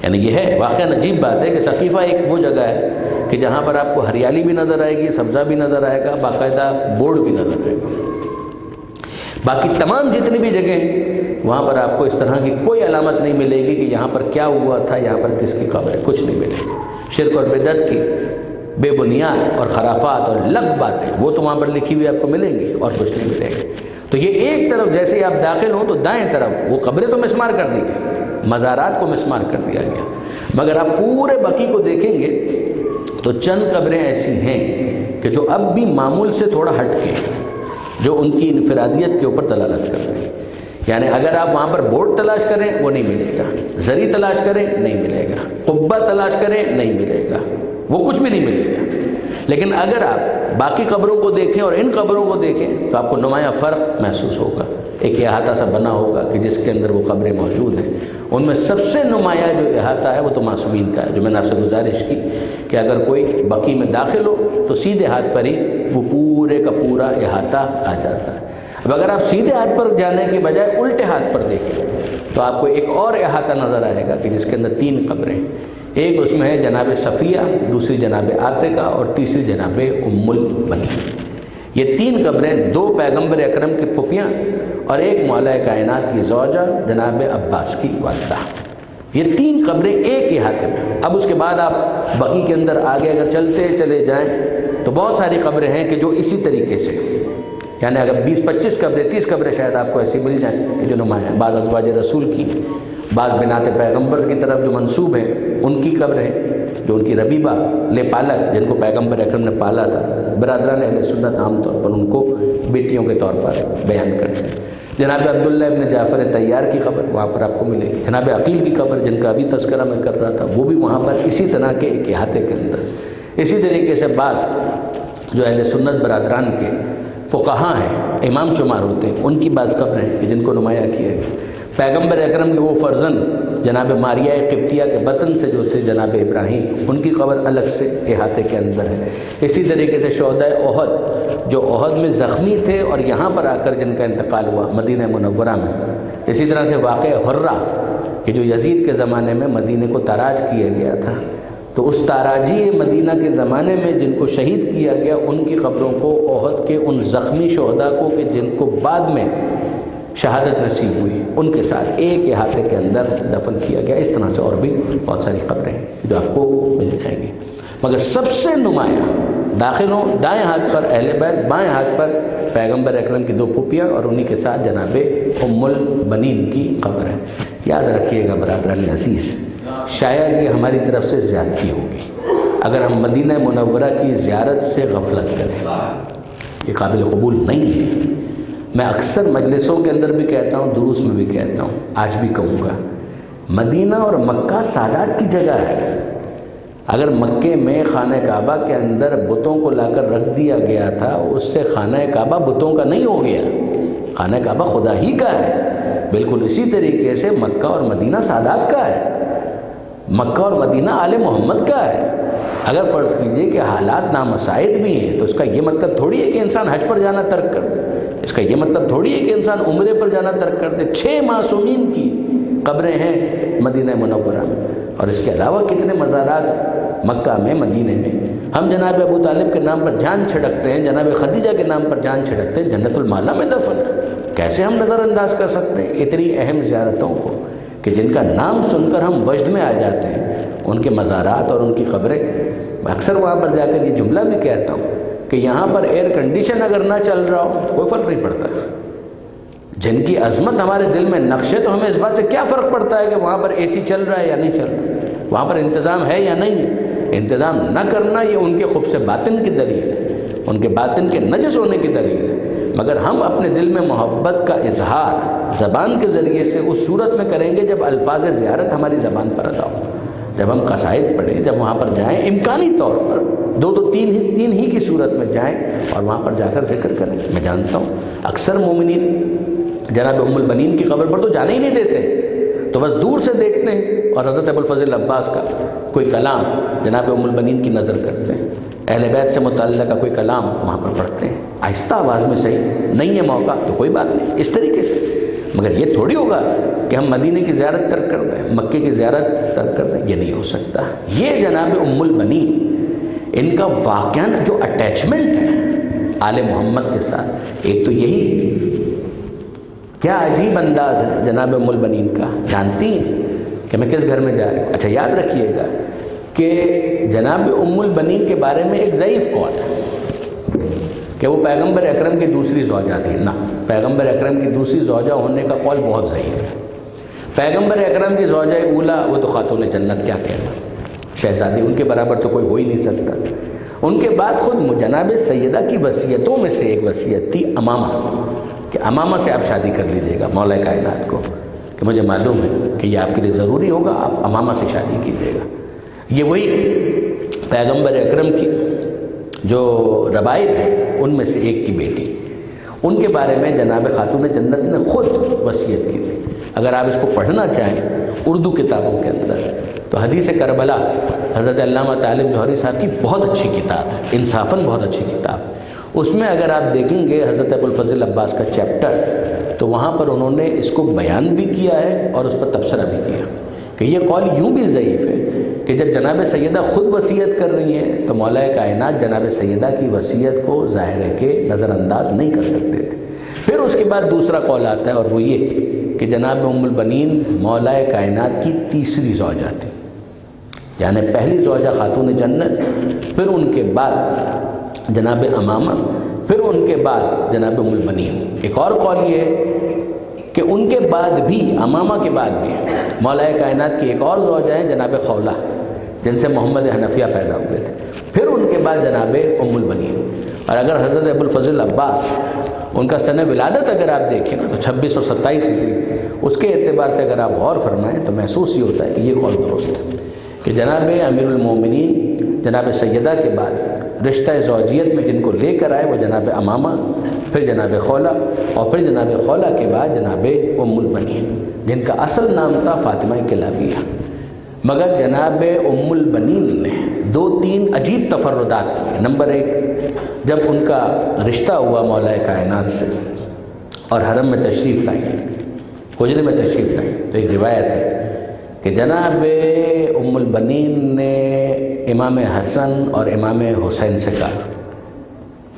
یعنی یہ ہے واقعہ عجیب بات ہے کہ ثقیفہ ایک وہ جگہ ہے کہ جہاں پر آپ کو ہریالی بھی نظر آئے گی، سبزہ بھی نظر آئے گا، باقاعدہ بورڈ بھی نظر آئے گا. باقی تمام جتنی بھی جگہیں ہیں وہاں پر آپ کو اس طرح کی کوئی علامت نہیں ملے گی کہ یہاں پر کیا ہوا تھا، یہاں پر کس کی قبر ہے، کچھ نہیں ملے گی. شرک اور بدعت کی بے بنیاد اور خرافات اور لغو باتیں وہ تو وہاں پر لکھی ہوئی آپ کو ملیں گی اور کچھ نہیں ملے گی. تو یہ ایک طرف جیسے ہی آپ داخل ہوں تو دائیں طرف وہ قبریں تو مسمار کر دی گئی، مزارات کو مسمار کر دیا گیا، مگر آپ پورے بقیع کو دیکھیں گے تو چند قبریں ایسی ہیں کہ جو اب بھی معمول سے تھوڑا ہٹ کے، جو ان کی انفرادیت کے اوپر دلالت کرتے ہیں. یعنی اگر آپ وہاں پر بورڈ تلاش کریں وہ نہیں ملے گا، زری تلاش کریں نہیں ملے گا، قبہ تلاش کریں نہیں ملے گا، وہ کچھ بھی نہیں ملے گا. لیکن اگر آپ باقی قبروں کو دیکھیں اور ان قبروں کو دیکھیں تو آپ کو نمایاں فرق محسوس ہوگا. ایک احاطہ سا بنا ہوگا کہ جس کے اندر وہ قبریں موجود ہیں. ان میں سب سے نمایاں جو احاطہ ہے وہ تو معصومین کا ہے، جو میں نے آپ سے گزارش کی کہ اگر کوئی بقیع میں داخل ہو تو سیدھے ہاتھ پر ہی وہ پورے کا پورا احاطہ آ جاتا ہے. اب اگر آپ سیدھے ہاتھ پر جانے کے بجائے الٹے ہاتھ پر دیکھیں تو آپ کو ایک اور احاطہ نظر آئے گا کہ جس کے اندر 3 قبریں، ایک اس میں ہے جناب صفیہ، دوسری جناب عاتقہ اور تیسری جناب ام البنین. یہ 3 قبریں 2 پیغمبر اکرم کی پھپھیاں اور ایک مولا کائنات کی زوجہ جناب عباس کی والدہ. یہ 3 قبریں ایک احاطے میں. اب اس کے بعد آپ بقیع کے اندر آگے اگر چلتے چلے جائیں تو بہت ساری قبریں ہیں کہ جو اسی طریقے سے، یعنی اگر 20-25 قبریں 30 قبریں شاید آپ کو ایسی مل جائیں کہ جو نمایاں ہیں. بعض ازواج رسول کی، بعض بنات پیغمبر کی طرف جو منسوب ہیں ان کی قبریں، جو ان کی ربیبہ لے پالک جن کو پیغمبر اکرم نے پالا تھا. برادران اہل سنت عام طور پر ان کو بیٹیوں کے طور پر بیان کرتے ہیں. جناب عبداللہ ابن جعفر طیار کی قبر وہاں پر آپ کو ملے گی. جناب عقیل کی قبر جن کا ابھی تذکرہ میں کر رہا تھا وہ بھی وہاں پر اسی طرح کے ایک احاطے کے اندر. اسی طریقے سے بعض جو اہل سنت برادران کے فقہاء ہیں، امام شمار ہوتے ہیں، ان کی بعض قبریں ہیں جن کو نمایاں کیا گیا. پیغمبر اکرم کے وہ فرزند جناب ماریہ قبطیہ کے بطن سے جو تھے جناب ابراہیم، ان کی قبر الگ سے احاطے کے اندر ہے. اسی طریقے سے شہداء احد جو احد میں زخمی تھے اور یہاں پر آ کر جن کا انتقال ہوا مدینہ منورہ میں. اسی طرح سے واقع حرہ کہ جو یزید کے زمانے میں مدینہ کو تاراج کیا گیا تھا، تو اس تاراجی مدینہ کے زمانے میں جن کو شہید کیا گیا ان کی قبروں کو احد کے ان زخمی شہداء کو کہ جن کو بعد میں شہادت نصیب ہوئی ان کے ساتھ ایک احاطے کے اندر دفن کیا گیا. اس طرح سے اور بھی بہت ساری قبریں ہیں جو آپ کو مل جائیں گی. مگر سب سے نمایاں داخل ہوں دائیں ہاتھ پر اہل بیت، بائیں ہاتھ پر پیغمبر اکرم کی 2 پھپھیاں اور انہی کے ساتھ جناب ام البنین کی قبر ہے. یاد رکھیے گا برادران عزیز، شاید یہ ہماری طرف سے زیادتی ہوگی اگر ہم مدینہ منورہ کی زیارت سے غفلت کریں. یہ قابل قبول نہیں ہے. میں اکثر مجلسوں کے اندر بھی کہتا ہوں، دروس میں بھی کہتا ہوں، آج بھی کہوں گا، مدینہ اور مکہ سادات کی جگہ ہے. اگر مکے میں خانہ کعبہ کے اندر بتوں کو لا کر رکھ دیا گیا تھا، اس سے خانہ کعبہ بتوں کا نہیں ہو گیا، خانہ کعبہ خدا ہی کا ہے. بالکل اسی طریقے سے مکہ اور مدینہ سادات کا ہے، مکہ اور مدینہ آل محمد کا ہے. اگر فرض کیجئے کہ حالات نامساعد بھی ہیں تو اس کا یہ مطلب تھوڑی ہے کہ انسان حج پر جانا ترک کر دے، اس کا یہ مطلب تھوڑی ہے کہ انسان عمرے پر جانا ترک کر دے. 6 معصومین کی قبریں ہیں مدینہ منورہ میں، اور اس کے علاوہ کتنے مزارات مکہ میں، مدینہ میں. ہم جناب ابو طالب کے نام پر جان چھڑکتے ہیں، جناب خدیجہ کے نام پر جان چھڑکتے ہیں، جنت المالا میں دفن ہے. کیسے ہم نظر انداز کر سکتے ہیں اتنی اہم زیارتوں کو کہ جن کا نام سن کر ہم وجد میں آ جاتے ہیں. ان کے مزارات اور ان کی قبریں، میں اکثر وہاں پر جا کر یہ جملہ بھی کہتا ہوں کہ یہاں پر ایئر کنڈیشن اگر نہ چل رہا ہو تو کوئی فرق نہیں پڑتا. جن کی عظمت ہمارے دل میں نقش ہے تو ہمیں اس بات سے کیا فرق پڑتا ہے کہ وہاں پر اے سی چل رہا ہے یا نہیں چل رہا، وہاں پر انتظام ہے یا نہیں ہے. انتظام نہ کرنا یہ ان کے خبث باطن کی دلیل ہے، ان کے باطن کے نجس ہونے کی دلیل ہے. مگر ہم اپنے دل میں محبت کا اظہار زبان کے ذریعے سے اس صورت میں کریں گے جب الفاظ زیارت ہماری زبان پر ادا ہو، جب ہم قصائد پڑھیں، جب وہاں پر جائیں، امکانی طور پر 2-3 ہی کی صورت میں جائیں اور وہاں پر جا کر ذکر کریں. میں جانتا ہوں اکثر مومنین جناب ام البنین کی قبر پر تو جانے ہی نہیں دیتے، تو بس دور سے دیکھتے ہیں اور حضرت ابوالفضل عباس کا کوئی کلام جناب ام البنین کی نظر کرتے ہیں، اہل بیت سے متعلق کا کوئی کلام وہاں پر پڑھتے ہیں، آہستہ آواز میں صحیح، نہیں ہے موقع تو کوئی بات نہیں، اس طریقے سے۔ مگر یہ تھوڑی ہوگا کہ ہم مدینے کی زیارت ترک کر دیں، مکے کی زیارت ترک کر دیں، یہ نہیں ہو سکتا۔ یہ جناب ام البنین ان کا واقعاً جو اٹیچمنٹ ہے آل محمد کے ساتھ، ایک تو یہی، کیا عجیب انداز ہے جناب ام البنین کا۔ جانتی ہیں کہ میں کس گھر میں جا رہی ہوں؟ اچھا یاد رکھیے گا کہ جناب ام البنین کے بارے میں ایک ضعیف قول ہے کہ وہ پیغمبر اکرم کی دوسری زوجہ تھی۔ نہ، پیغمبر اکرم کی دوسری زوجہ ہونے کا قول بہت ضعیف ہے۔ پیغمبر اکرم کی زوجہ اولا وہ تو خاتون جنت، کیا کہنا، شہزادی، ان کے برابر تو کوئی ہو ہی نہیں سکتا۔ ان کے بعد خود جناب سیدہ کی وصیتوں میں سے ایک وصیت تھی امامہ، کہ امامہ سے آپ شادی کر لیجئے گا، مولا کائنات کو، کہ مجھے معلوم ہے کہ یہ آپ کے لیے ضروری ہوگا، آپ امامہ سے شادی کیجئے گا۔ یہ وہی پیغمبر اکرم کی جو ربائب ہیں ان میں سے ایک کی بیٹی، ان کے بارے میں جناب خاتون جنت نے خود وصیت کی تھی۔ اگر آپ اس کو پڑھنا چاہیں اردو کتابوں کے اندر تو حدیث کربلا حضرت علامہ طالب جوہری صاحب کی بہت اچھی کتاب ہے، انصافاً بہت اچھی کتاب۔ اس میں اگر آپ دیکھیں گے حضرت ابوالفضل عباس کا چیپٹر، تو وہاں پر انہوں نے اس کو بیان بھی کیا ہے اور اس پر تبصرہ بھی کیا کہ یہ قول یوں بھی ضعیف ہے کہ جب جناب سیدہ خود وصیت کر رہی ہیں تو مولا کائنات جناب سیدہ کی وصیت کو ظاہر ہے کہ نظر انداز نہیں کر سکتے تھے۔ پھر اس کے بعد دوسرا قول آتا ہے اور وہ یہ کہ جناب ام البنین مولا کائنات کی تیسری زوجہ تھی، یعنی پہلی زوجہ خاتون جنت، پھر ان کے بعد جناب امامہ، پھر ان کے بعد جناب ام البنین۔ ایک اور قول یہ ہے کہ ان کے بعد بھی، امامہ کے بعد بھی مولا کائنات کی ایک اور زوجہ ہیں جناب خولہ، جن سے محمد حنفیہ پیدا ہوئے تھے، پھر ان کے بعد جناب ام البنین۔ اور اگر حضرت ابوالفضل عباس ان کا سن ولادت اگر آپ دیکھیں نا تو 2627 ہجری، اس کے اعتبار سے اگر آپ غور فرمائیں تو محسوس یہ ہوتا ہے کہ یہ قول درست ہے کہ جناب امیر المومنین جناب سیدہ کے بعد رشتہ زوجیت میں جن کو لے کر آئے وہ جناب امامہ، پھر جناب خولہ، اور پھر جناب خولہ کے بعد جناب ام البنین، جن کا اصل نام تھا فاطمہ کلابیہ۔ مگر جناب ام البنین نے 2-3 عجیب تفردات کیے۔ نمبر 1، جب ان کا رشتہ ہوا مولا کائنات سے اور حرم میں تشریف لائیں، حجرے میں تشریف لائیں، تو ایک روایت ہے کہ جناب ام البنین نے امام حسن اور امام حسین سے کہا،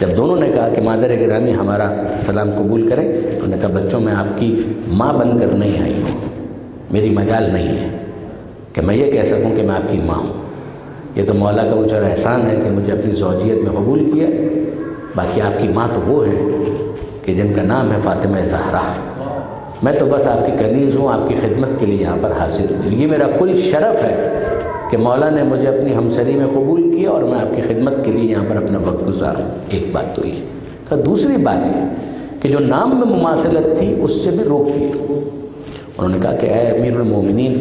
جب دونوں نے کہا کہ مادر گرامی ہمارا سلام قبول کریں، تو انہوں نے کہا بچوں میں آپ کی ماں بن کر نہیں آئی ہوں، میری مجال نہیں ہے کہ میں یہ کہہ سکوں کہ میں آپ کی ماں ہوں۔ یہ تو مولا کا مجھے احسان ہے کہ مجھے اپنی زوجیت میں قبول کیا، باقی آپ کی ماں تو وہ ہے کہ جن کا نام ہے فاطمہ زہرا۔ میں تو بس آپ کی کنیز ہوں، آپ کی خدمت کے لیے یہاں پر حاضر ہوں۔ یہ میرا کوئی شرف ہے کہ مولا نے مجھے اپنی ہمسری میں قبول کیا اور میں آپ کی خدمت کے لیے یہاں پر اپنا وقت گزاروں۔ ایک بات تو یہ تو دوسری بات یہ کہ جو نام میں مماثلت تھی اس سے بھی روک دی۔ انہوں نے کہا کہ اے امیر المومنین،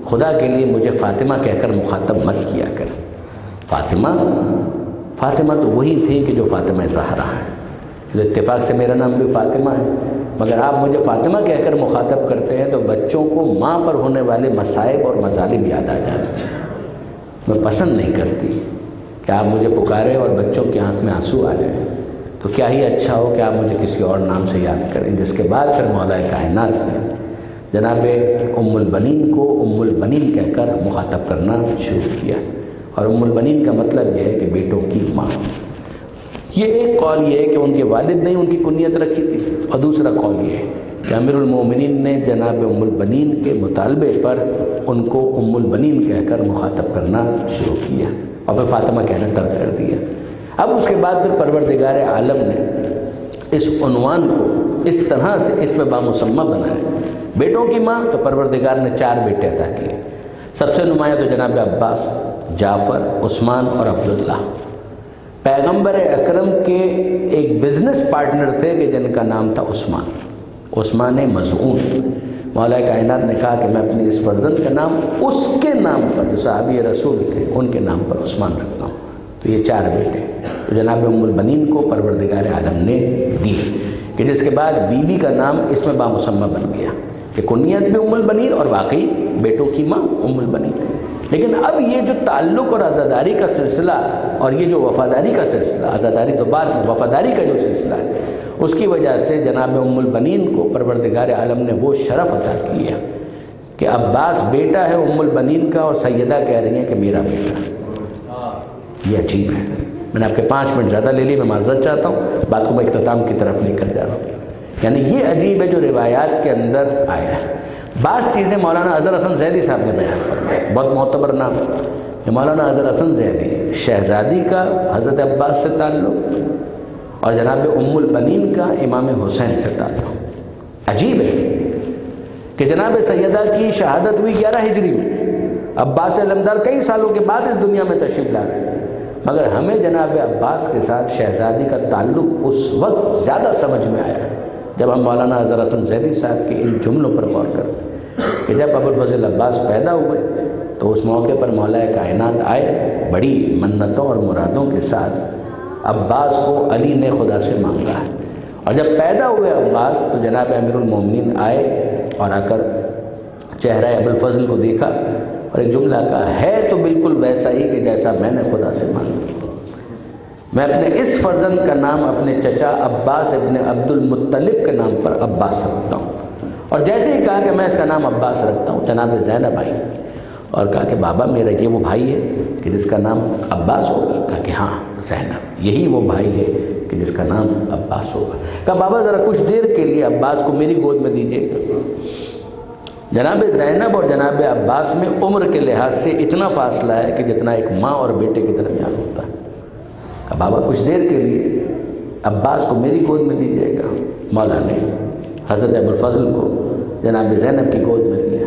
خدا کے لیے مجھے فاطمہ کہہ کر مخاطب مت کیا کر۔ فاطمہ تو وہی تھی کہ جو فاطمہ زہرا ہے، جو اتفاق سے میرا نام بھی فاطمہ ہے، مگر آپ مجھے فاطمہ کہہ کر مخاطب کرتے ہیں تو بچوں کو ماں پر ہونے والے مصائب اور مظالم یاد آ جاتے ہیں۔ میں پسند نہیں کرتی کہ آپ مجھے پکاریں اور بچوں کی آنکھ میں آنسو آ جائیں، تو کیا ہی اچھا ہو کہ آپ مجھے کسی اور نام سے یاد کریں۔ جس کے بعد پھر مولا کائنات نے جناب ام البنین کو ام البنین کہہ کر مخاطب کرنا شروع کیا، اور ام البنین کا مطلب یہ ہے کہ بیٹوں کی ماں۔ یہ ایک قول یہ ہے کہ ان کے والد نے ان کی کنیت رکھی تھی، اور دوسرا قول یہ ہے کہ امیر المومنین نے جناب ام البنین کے مطالبے پر ان کو ام البنین کہہ کر مخاطب کرنا شروع کیا اور پھر فاطمہ کہنا ترک کر دیا۔ اب اس کے بعد پھر پروردگار عالم نے اس عنوان کو اس طرح سے اس پہ بامسمہ بنایا۔ بیٹوں کی ماں تو پروردگار نے 4 بیٹے عطا کیے، سب سے نمایاں تو جناب عباس، جعفر، عثمان اور عبداللہ۔ پیغمبر اکرم کے ایک بزنس پارٹنر تھے کہ جن کا نام تھا عثمان مظعون۔ مولا کائنات نے کہا کہ میں اپنی اس فرزند کا نام اس کے نام پر، جو صحابی رسول تھے ان کے نام پر عثمان رکھتا ہوں۔ تو یہ 4 بیٹے تو جناب ام البنین کو پروردگار عالم نے دی، کہ جس کے بعد بی بی کا نام اس میں بامسمہ بن گیا کہ کنیت بھی ام البنین اور واقعی بیٹوں کی ماں ام البنین. لیکن اب یہ جو تعلق اور عزاداری کا سلسلہ اور یہ جو وفاداری کا سلسلہ، عزاداری تو بعد میں، وفاداری کا جو سلسلہ ہے، اس کی وجہ سے جناب ام البنین کو پروردگار عالم نے وہ شرف عطا کیا کہ عباس بیٹا ہے ام البنین کا، اور سیدہ کہہ رہی ہیں کہ میرا بیٹا. یہ عجیب ہے. میں نے آپ کے 5 منٹ زیادہ لے لی، میں معذرت چاہتا ہوں، بات کو میں اختتام کی طرف لے کر جا رہا ہوں. یعنی یہ عجیب ہے جو روایات کے اندر آیا ہے. بعض چیزیں مولانا اظہر حسن زیدی صاحب نے بیان فرمائی، بہت معتبر نام ہے. یہ مولانا اظہر حسن زیدی، شہزادی کا حضرت عباس سے تعلق اور جناب ام البنین کا امام حسین سے تعلق. عجیب ہے کہ جناب سیدہ کی شہادت ہوئی 11 ہجری میں، عباس علمدار کئی سالوں کے بعد اس دنیا میں تشریف لا رہے ہیں، مگر ہمیں جناب عباس کے ساتھ شہزادی کا تعلق اس وقت زیادہ سمجھ میں آیا جب ہم مولانا اظہر حسن زیدی صاحب کے ان جملوں پر غور کرتے ہیں کہ جب ابوالفضل عباس پیدا ہوئے تو اس موقع پر مولا کائنات آئے، بڑی منتوں اور مرادوں کے ساتھ عباس کو علی نے خدا سے مانگا ہے. اور جب پیدا ہوئے عباس تو جناب امیر المومنین آئے اور آ کر چہرہ ابوالفضل کو دیکھا اور ایک جملہ کہا، ہے تو بالکل ویسا ہی کہ جیسا میں نے خدا سے مانگا. میں اپنے اس فرزند کا نام اپنے چچا عباس ابن عبد المطلب کے نام پر عباس رکھتا ہوں. اور جیسے ہی کہا کہ میں اس کا نام عباس رکھتا ہوں، جناب زینب آئی اور کہا کہ بابا میرا یہ وہ بھائی ہے کہ جس کا نام عباس ہوگا؟ کہا کہ ہاں زینب، یہی وہ بھائی ہے کہ جس کا نام عباس ہوگا. کہا بابا ذرا کچھ دیر کے لیے عباس کو میری گود میں دیجیے گا. جناب زینب اور جناب عباس میں عمر کے لحاظ سے اتنا فاصلہ ہے کہ جتنا ایک ماں اور بیٹے کے درمیان ہوتا ہے. کہا بابا کچھ دیر کے لیے عباس کو میری گود میں دیجیے گا. مولا نے حضرت ابوالفضل کو جناب زینب کی گود میں دیا.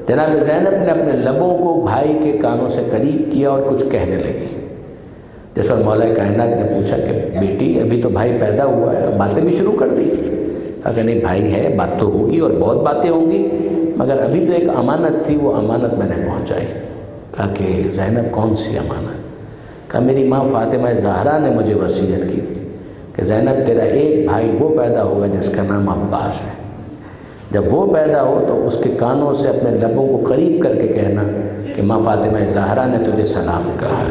جناب زینب نے اپنے لبوں کو بھائی کے کانوں سے قریب کیا اور کچھ کہنے لگی، جس پر مولا کائنات نے پوچھا کہ بیٹی ابھی تو بھائی پیدا ہوا ہے، باتیں بھی شروع کر دی؟ اگر نہیں بھائی ہے، بات تو ہوگی اور بہت باتیں ہوں گی، مگر ابھی تو ایک امانت تھی، وہ امانت میں نے پہنچائی. کہا کہ زینب کون سی امانت؟ کہا میری ماں فاطمہ زہرا نے مجھے وصیت کی تھی کہ زینب تیرا ایک بھائی وہ پیدا ہوگا جس کا نام عباس ہے. جب وہ پیدا ہو تو اس کے کانوں سے اپنے لبوں کو قریب کر کے کہنا کہ ماں فاطمہ زہرا نے تجھے سلام کہا.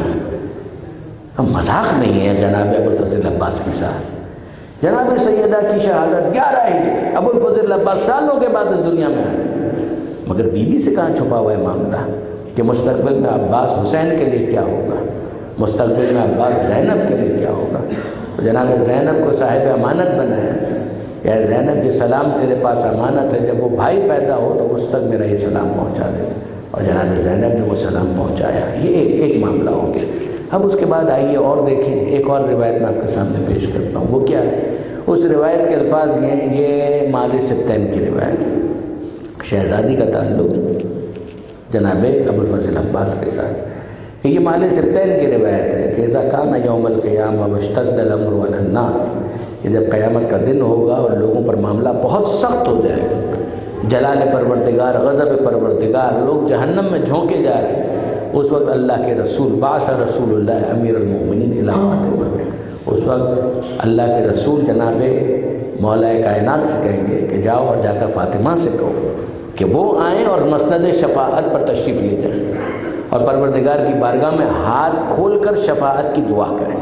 اب مذاق نہیں ہے جناب ابوالفضل عباس کے ساتھ. جناب سیدہ کی شہادت 11 ہجری، ابوالفضل عباس سالوں کے بعد اس دنیا میں آئے، مگر بیوی سے کہاں چھپا ہوا ہے معاملہ کہ مستقبل میں عباس حسین کے لیے کیا ہوگا، مستقبل میں عباس زینب کے لیے کیا ہوگا. تو جناب زینب کو صاحب امانت بنایا کہ اے زینب یہ سلام تیرے پاس امانت ہے، جب وہ بھائی پیدا ہو تو اس تک میرا یہ سلام پہنچا دے. اور جناب زینب نے وہ سلام پہنچایا. یہ ایک معاملہ ہو گیا. اب اس کے بعد آئیے اور دیکھیں، ایک اور روایت میں آپ کے سامنے پیش کرتا ہوں. وہ کیا ہے؟ اس روایت کے الفاظ یہ مال ستین کی روایت ہے. شہزادی کا تعلق جناب ابوالفضل عباس کے ساتھ. یہ مال ستین کی روایت ہے کہ اذا کان یوم القیامہ واشتد الامر علی الناس، کہ جب قیامت کا دن ہوگا اور لوگوں پر معاملہ بہت سخت ہو جائے گا، جلال پروردگار، غضب پروردگار، لوگ جہنم میں جھونکے جا رہے ہیں، اس وقت اللہ کے رسول بعث رسول اللہ امیر المومنین الی فاطمہ، اس وقت اللہ کے رسول جناب مولا کائنات سے کہیں گے کہ جاؤ اور جا کر فاطمہ سے کہو کہ وہ آئیں اور مسند شفاعت پر تشریف لے جائیں اور پروردگار کی بارگاہ میں ہاتھ کھول کر شفاعت کی دعا کریں.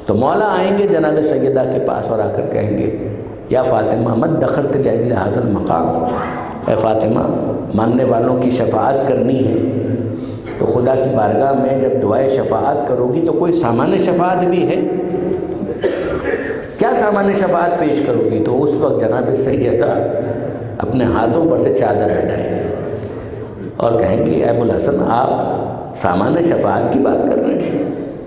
تو مولا آئیں گے جناب سیدہ کے پاس اور آ کر کہیں گے یا فاطمہ مت دخلت لاجل ھذا المقام، اے فاطمہ ماننے والوں کی شفاعت کرنی ہے تو خدا کی بارگاہ میں جب دعائے شفاعت کرو گی تو کوئی سامان شفاعت بھی ہے؟ کیا سامان شفاعت پیش کرو گی؟ تو اس وقت جناب سیدہ اپنے ہاتھوں پر سے چادر ہٹائیں اور کہیں گے اے ابوالحسن آپ سامان شفاعت کی بات کر رہے ہیں،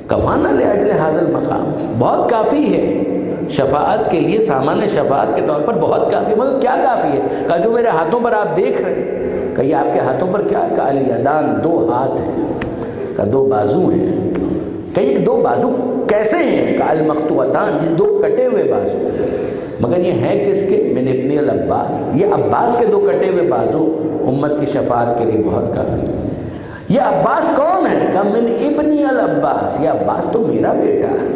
کفانا لاجل ھذا المقام، بہت کافی ہے شفاعت کے لیے، سامان شفاعت کے طور پر بہت کافی. مگر کیا کافی ہے؟ کہا جو میرے ہاتھوں پر آپ دیکھ رہے ہیں. کہیے آپ کے ہاتھوں پر کیا ہے؟ کہا الیدان، 2 ہاتھ ہیں. کہا 2 بازو ہیں. کہیے 2 بازو کیسے ہیں؟ کہا المقطوعتان، یہ 2 کٹے ہوئے بازو. مگر یہ ہیں کس کے؟ من ابن العباس، یہ عباس کے 2 کٹے ہوئے بازو امت کی شفاعت کے لیے بہت کافی ہے. یہ عباس کون ہے؟ کہا من ابنی العباس، یہ عباس تو میرا بیٹا ہے۔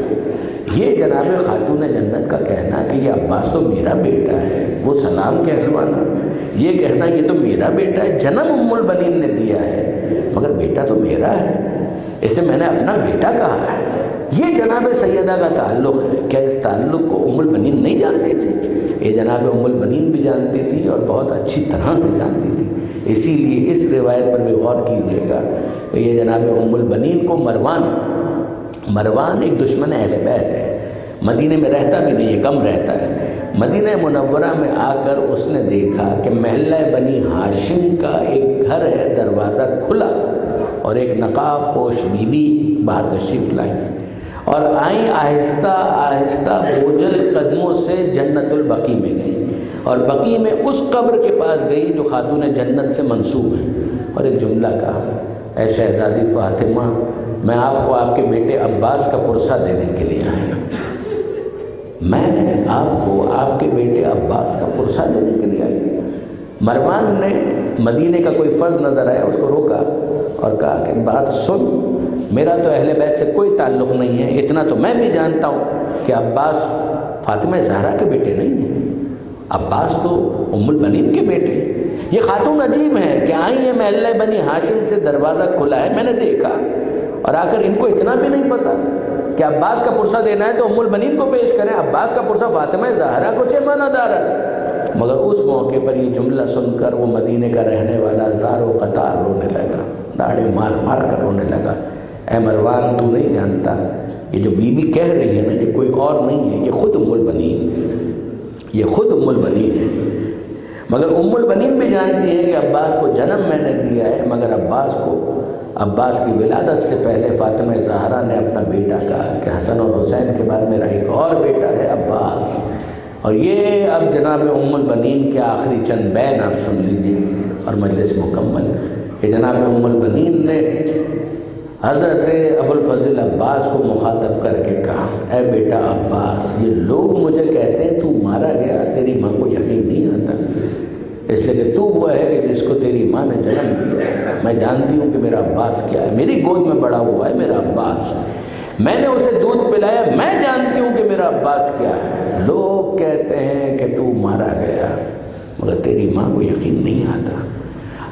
یہ جناب خاتون جنت کا کہنا کہ یہ عباس تو میرا بیٹا ہے، وہ سلام کہلوانا، یہ کہنا یہ تو میرا بیٹا ہے، جنم ام البنین نے دیا ہے مگر بیٹا تو میرا ہے، اسے میں نے اپنا بیٹا کہا ہے۔ یہ جناب سیدہ کا تعلق ہے۔ کیا اس تعلق کو ام البنین نہیں جانتی تھی؟ یہ جناب ام البنین بھی جانتی تھی اور بہت اچھی طرح سے جانتی تھی۔ اسی لیے اس روایت پر بھی غور کیجیے گا کہ یہ جناب ام البنین کو مروان ایک دشمن اہل بیت ہے، مدینہ میں رہتا بھی نہیں ہے، کم رہتا ہے۔ مدینہ منورہ میں آ کر اس نے دیکھا کہ محلہ بنی ہاشم کا ایک گھر ہے، دروازہ کھلا اور ایک نقاب پوش بیوی باہر تشریف لائی اور آئیں آہستہ آہستہ بوجھل قدموں سے جنت البقیع میں گئی اور بقیع میں اس قبر کے پاس گئی جو خاتون جنت سے منسوب ہے اور ایک جملہ کہا، اے شہزادی فاطمہ، میں آپ کو آپ کے بیٹے عباس کا پرسہ دینے کے لیے آئی ہوں، میں آپ کو آپ کے بیٹے عباس کا پرسہ دینے کے لیے آئی ہوں۔ مروان نے مدینے کا کوئی فرد نظر آیا، اس کو روکا اور کہا کہ بات سن، میرا تو اہل بیت سے کوئی تعلق نہیں ہے، اتنا تو میں بھی جانتا ہوں کہ عباس فاطمہ زہرا کے بیٹے نہیں ہیں، عباس تو ام البنین کے بیٹے ہیں۔ یہ خاتون عجیب ہے کہ آئی ہیں محلہ بنی ہاشم سے، دروازہ کھلا ہے، میں نے دیکھا اور آ کر ان کو اتنا بھی نہیں پتا کہ عباس کا پرسہ دینا ہے تو ام البنین کو پیش کریں، عباس کا پرسہ فاطمہ زہرا کو چھ مانا دارا۔ مگر اس موقع پر یہ جملہ سن کر وہ مدینے کا رہنے والا زار و قطار رونے لگا، داڑھی مار مار کر رونے لگا۔ اے مروان، تو نہیں جانتا یہ جو بیوی کہہ رہی ہے نا، یہ کوئی اور نہیں ہے، یہ خود ام البنین، یہ خود ام البنین ہے۔ مگر ام البنین بھی جانتی ہے کہ عباس کو جنم میں نے دیا ہے، مگر عباس کی ولادت سے پہلے فاطمہ زہرا نے اپنا بیٹا کہا کہ حسن اور حسین کے بعد میرا ایک اور بیٹا ہے عباس۔ اور یہ اب جناب ام البنین کے آخری چند بین آپ سن لیجیے اور مجلس مکمل کہ جناب ام البنین نے حضرت ابوالفضل عباس کو مخاطب کر کے کہا، اے بیٹا عباس، یہ لوگ مجھے کہتے ہیں تو مارا گیا، تیری ماں کو یقین نہیں آتا، اس لیے کہ تو وہ ہے کہ جس کو تیری ماں نے جنم دیا۔ میں جانتی ہوں کہ میرا عباس کیا ہے، میری گود میں بڑا ہوا ہے میرا عباس، میں نے اسے دودھ پلایا، میں جانتی ہوں کہ میرا عباس کیا ہے۔ لوگ کہتے ہیں کہ تو مارا گیا مگر تیری ماں کو یقین نہیں آتا۔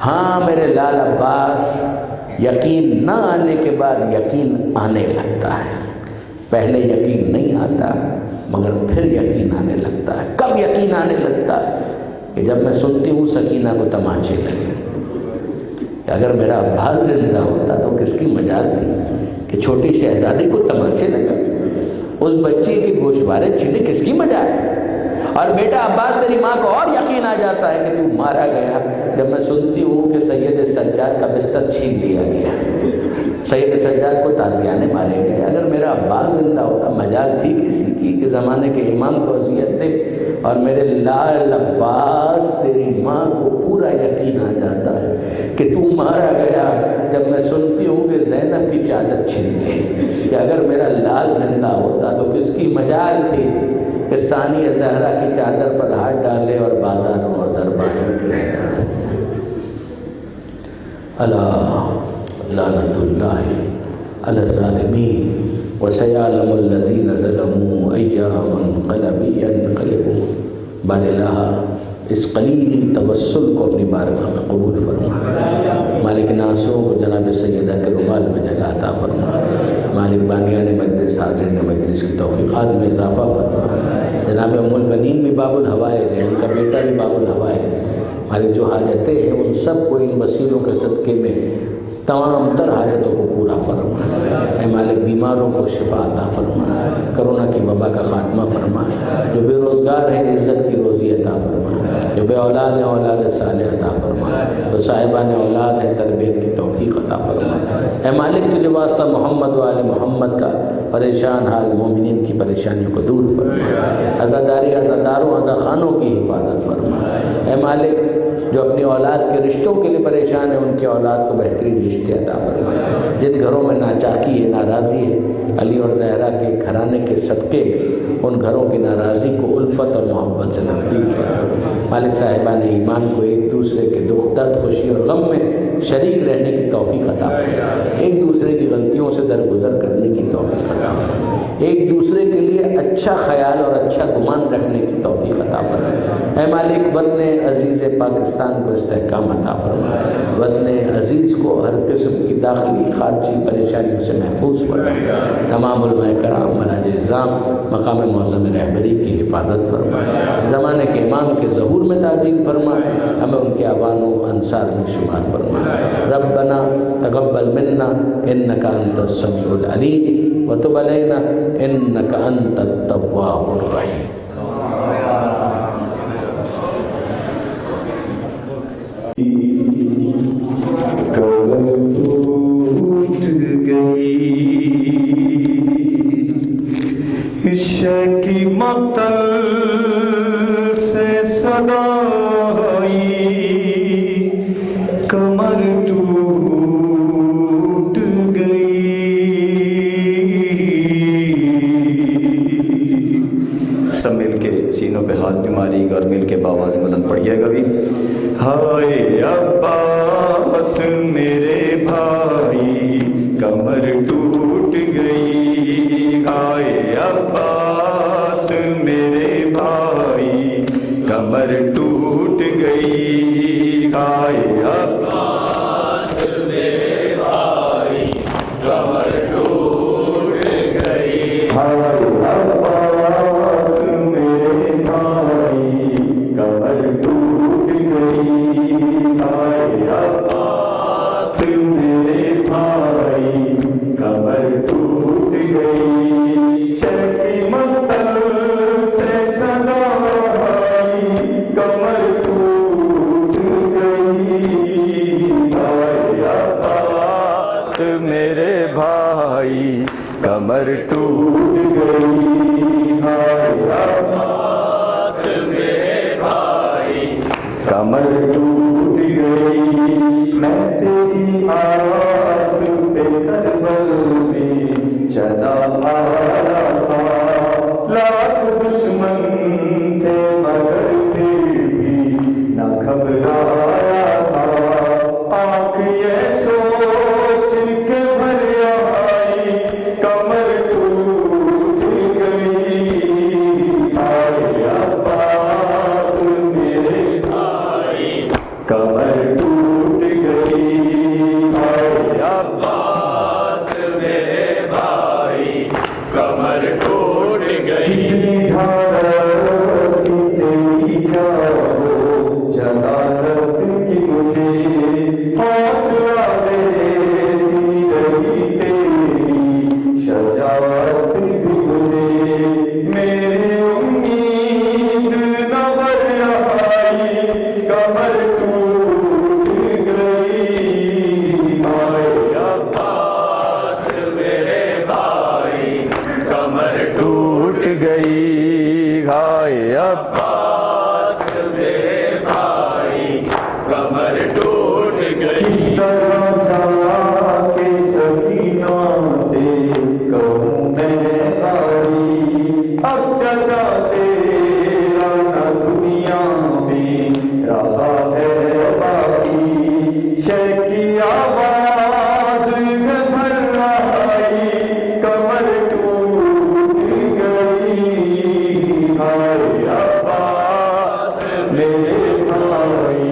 ہاں میرے لال عباس، یقین نہ آنے کے بعد یقین آنے لگتا ہے، پہلے یقین نہیں آتا مگر پھر یقین آنے لگتا ہے۔ کب یقین آنے لگتا ہے؟ کہ جب میں سنتی ہوں سکینہ کو تماچے لگے، کہ اگر میرا عباس زندہ ہوتا تو کس کی مجال تھی کہ چھوٹی شہزادی کو تماچے لگا، اس بچی کے گوشوارے چھنے، کس کی مجال؟ اور بیٹا عباس تیری ماں کو اور یقین آ جاتا ہے کہ تو مارا گیا جب میں سنتی ہوں کہ سید سجاد کا بستر چھین لیا گیا، سید سجاد کو تازیانے مارے گئے۔ اگر میرا عباس زندہ ہوتا مجال تھی کسی کی کہ زمانے کے امام کو اذیت دے، اور میرے لال عباس تیری ماں کو پورا یقین آ جاتا ہے کہ تو مارا گیا جب میں سنتی ہوں کہ زینب کی چادر چھن گئی، کہ اگر میرا لال زندہ ہوتا تو کس کی مجال تھی کہ ثانیہ زہرا کی چادر پر ہاتھ ڈالے اور بازاروں اور درباروں کے اندر۔ الا لعنت اللہ علی الظالمین وسیعلم الذین ظلموا ای منقلب ینقلبون۔ بار الہ اس قلیل توسل کو اپنی بارگاہ میں قبول فرما، مالک ناسوں کو جناب سیدہ کے رومال میں جگہ عطا فرما، مالک بانیان مجلس حاضرین مجلس کی توفیقات میں اضافہ فرما۔ جناب ام البنین بھی باب الحوائج ہے، ان کا بیٹا بھی باب الحوائج ہے، مالک جو حاجتیں ہیں ان سب کو ان وسیلوں کے صدقے میں تمام تر حاجتوں کو پورا فرما۔ اے مالک بیماروں کو شفا عطا فرما، کرونا کی وبا کا خاتمہ فرما، جو بے روزگار ہیں عزت کی روزی عطا فرما، جو بے اولاد ہیں اولاد صالح عطا فرما، جو صاحبان اولاد ہیں تربیت کی توفیق عطا فرما۔ اے مالک تجھے واسطہ محمد و آل محمد کا پریشان حال مومنین کی پریشانیوں کو دور فرما، عزاداری عزاداروں عزاخانوں کی حفاظت فرما۔ اے مالک جو اپنی اولاد کے رشتوں کے لیے پریشان ہیں ان کے اولاد کو بہترین رشتے عطا فرما، جن گھروں میں ناچاکی ہے ناراضی ہے علی اور زہرا کے گھرانے کے صدقے ان گھروں کی ناراضی کو الفت اور محبت سے تبدیل فرما۔ مالک صاحبان ایمان کو ایک دوسرے کے دکھ درد خوشی اور غم میں شریک رہنے کی توفیق عطا فرمائے، ایک دوسرے کی غلطیوں سے درگزر کرنے کی توفیق عطا فرمائے، ایک دوسرے کے لیے اچھا خیال اور اچھا گمان رکھنے کی توفیق عطا فرمائے۔ اے مالک وطن عزیز پاکستان کو استحکام عطا فرمائے، وطن عزیز کو ہر قسم کی داخلی خارجی پریشانیوں سے محفوظ فرمائے، تمام علماء کرام منہج نظام مقام معظم رہبری کی حفاظت فرمائے، زمانے کے امام کے ظہور میں تعجیل فرمائے، ہمیں ان کے اعوان و انصار میں شمار فرمائے۔ ربنا تقبل منا انک انت السمیع العلیم وتب علینا انک انت التواب الرحیم۔ عشق کی مقتل سے صدا آئی، کمر ٹوٹ گئی، سب مل کے سینوں پہ ہاتھ بھی ماری گا اور مل کے باواز بلند پڑھیے گا بھی۔ ہائے عباس میرے بھائی کمر ٹوٹ گئی، ہائے عباس میرے بھائی کمر ٹوٹ گئی، ہائے عباس میرے بھائی کمر ٹوٹ گئی، ہائے عباس میرے بھائی کمر ٹوٹ گئی، ہائے عباس میرے بھائی کمر ٹوٹ گئی، شکی مقتل سے صدا آئی، کمر ٹوٹ گئی، ہائے عباس میرے بھائی کمر ٹوٹ گئی، ہائے عباس میرے بھائی کمر ٹوٹ گئی، میں تیری آس پہ کربل میں چلا آیا تھا، لاکھ دشمن تھے مگر پھر بھی نہ گھبرایا تھا، آنکھ یہ سوچ کے بھر آئی کمر ٹوٹ گئی، ہائے عباس میرے بھائی کمر ٹوٹ گئی، ہائے عباس میرے بھائی کمر ٹوٹ گئی، کتنی ڈھارس تھی تیری جاؤ جلالت کی مجھے، حوصلہ دیتی رہی تیری شجاعت بھی مجھے، میری امید نہ بر آئی کمر ٹوٹ گئی، ہائے عباس میرے بھائی کمر ٹوٹ گئی، ہائے عباس میرے بھائی کمر ٹوٹ گئی، کس طرح جا کے سکینہ سے کہوں میں ہاری، اب چچا تیرا نہ دنیا میں رہا ہے باقی، شے کی آواز گھر آئی کمر ٹوٹ گئی، ہائے عباس میرے بھائی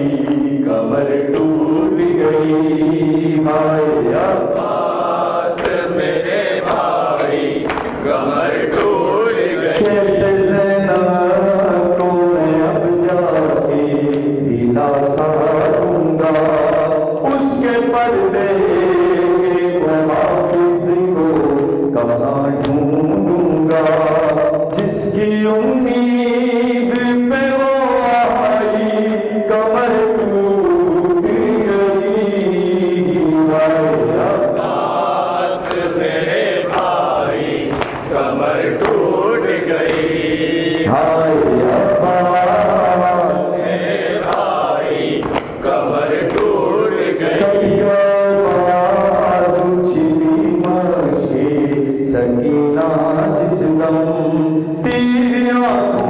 کمر ٹوٹ گئی، ہائے عباس میرے بھائی کمر ٹوٹ گئی، کیسے زینب کو میں اب جا کے دلاسا دوں گا، اس کے پردے کے محافظ کو کہاں ڈھونڈوں گا، جس کی امید پہ وہ آئی کمر ٹوٹ گئی، ہائے عباس میرے بھائی کمر ٹوٹ گئی، ہائے عباس میرے بھائی کمر ٹوٹ گئی، بازو چلی مشکے سکینہ جس دم تیری آنکھوں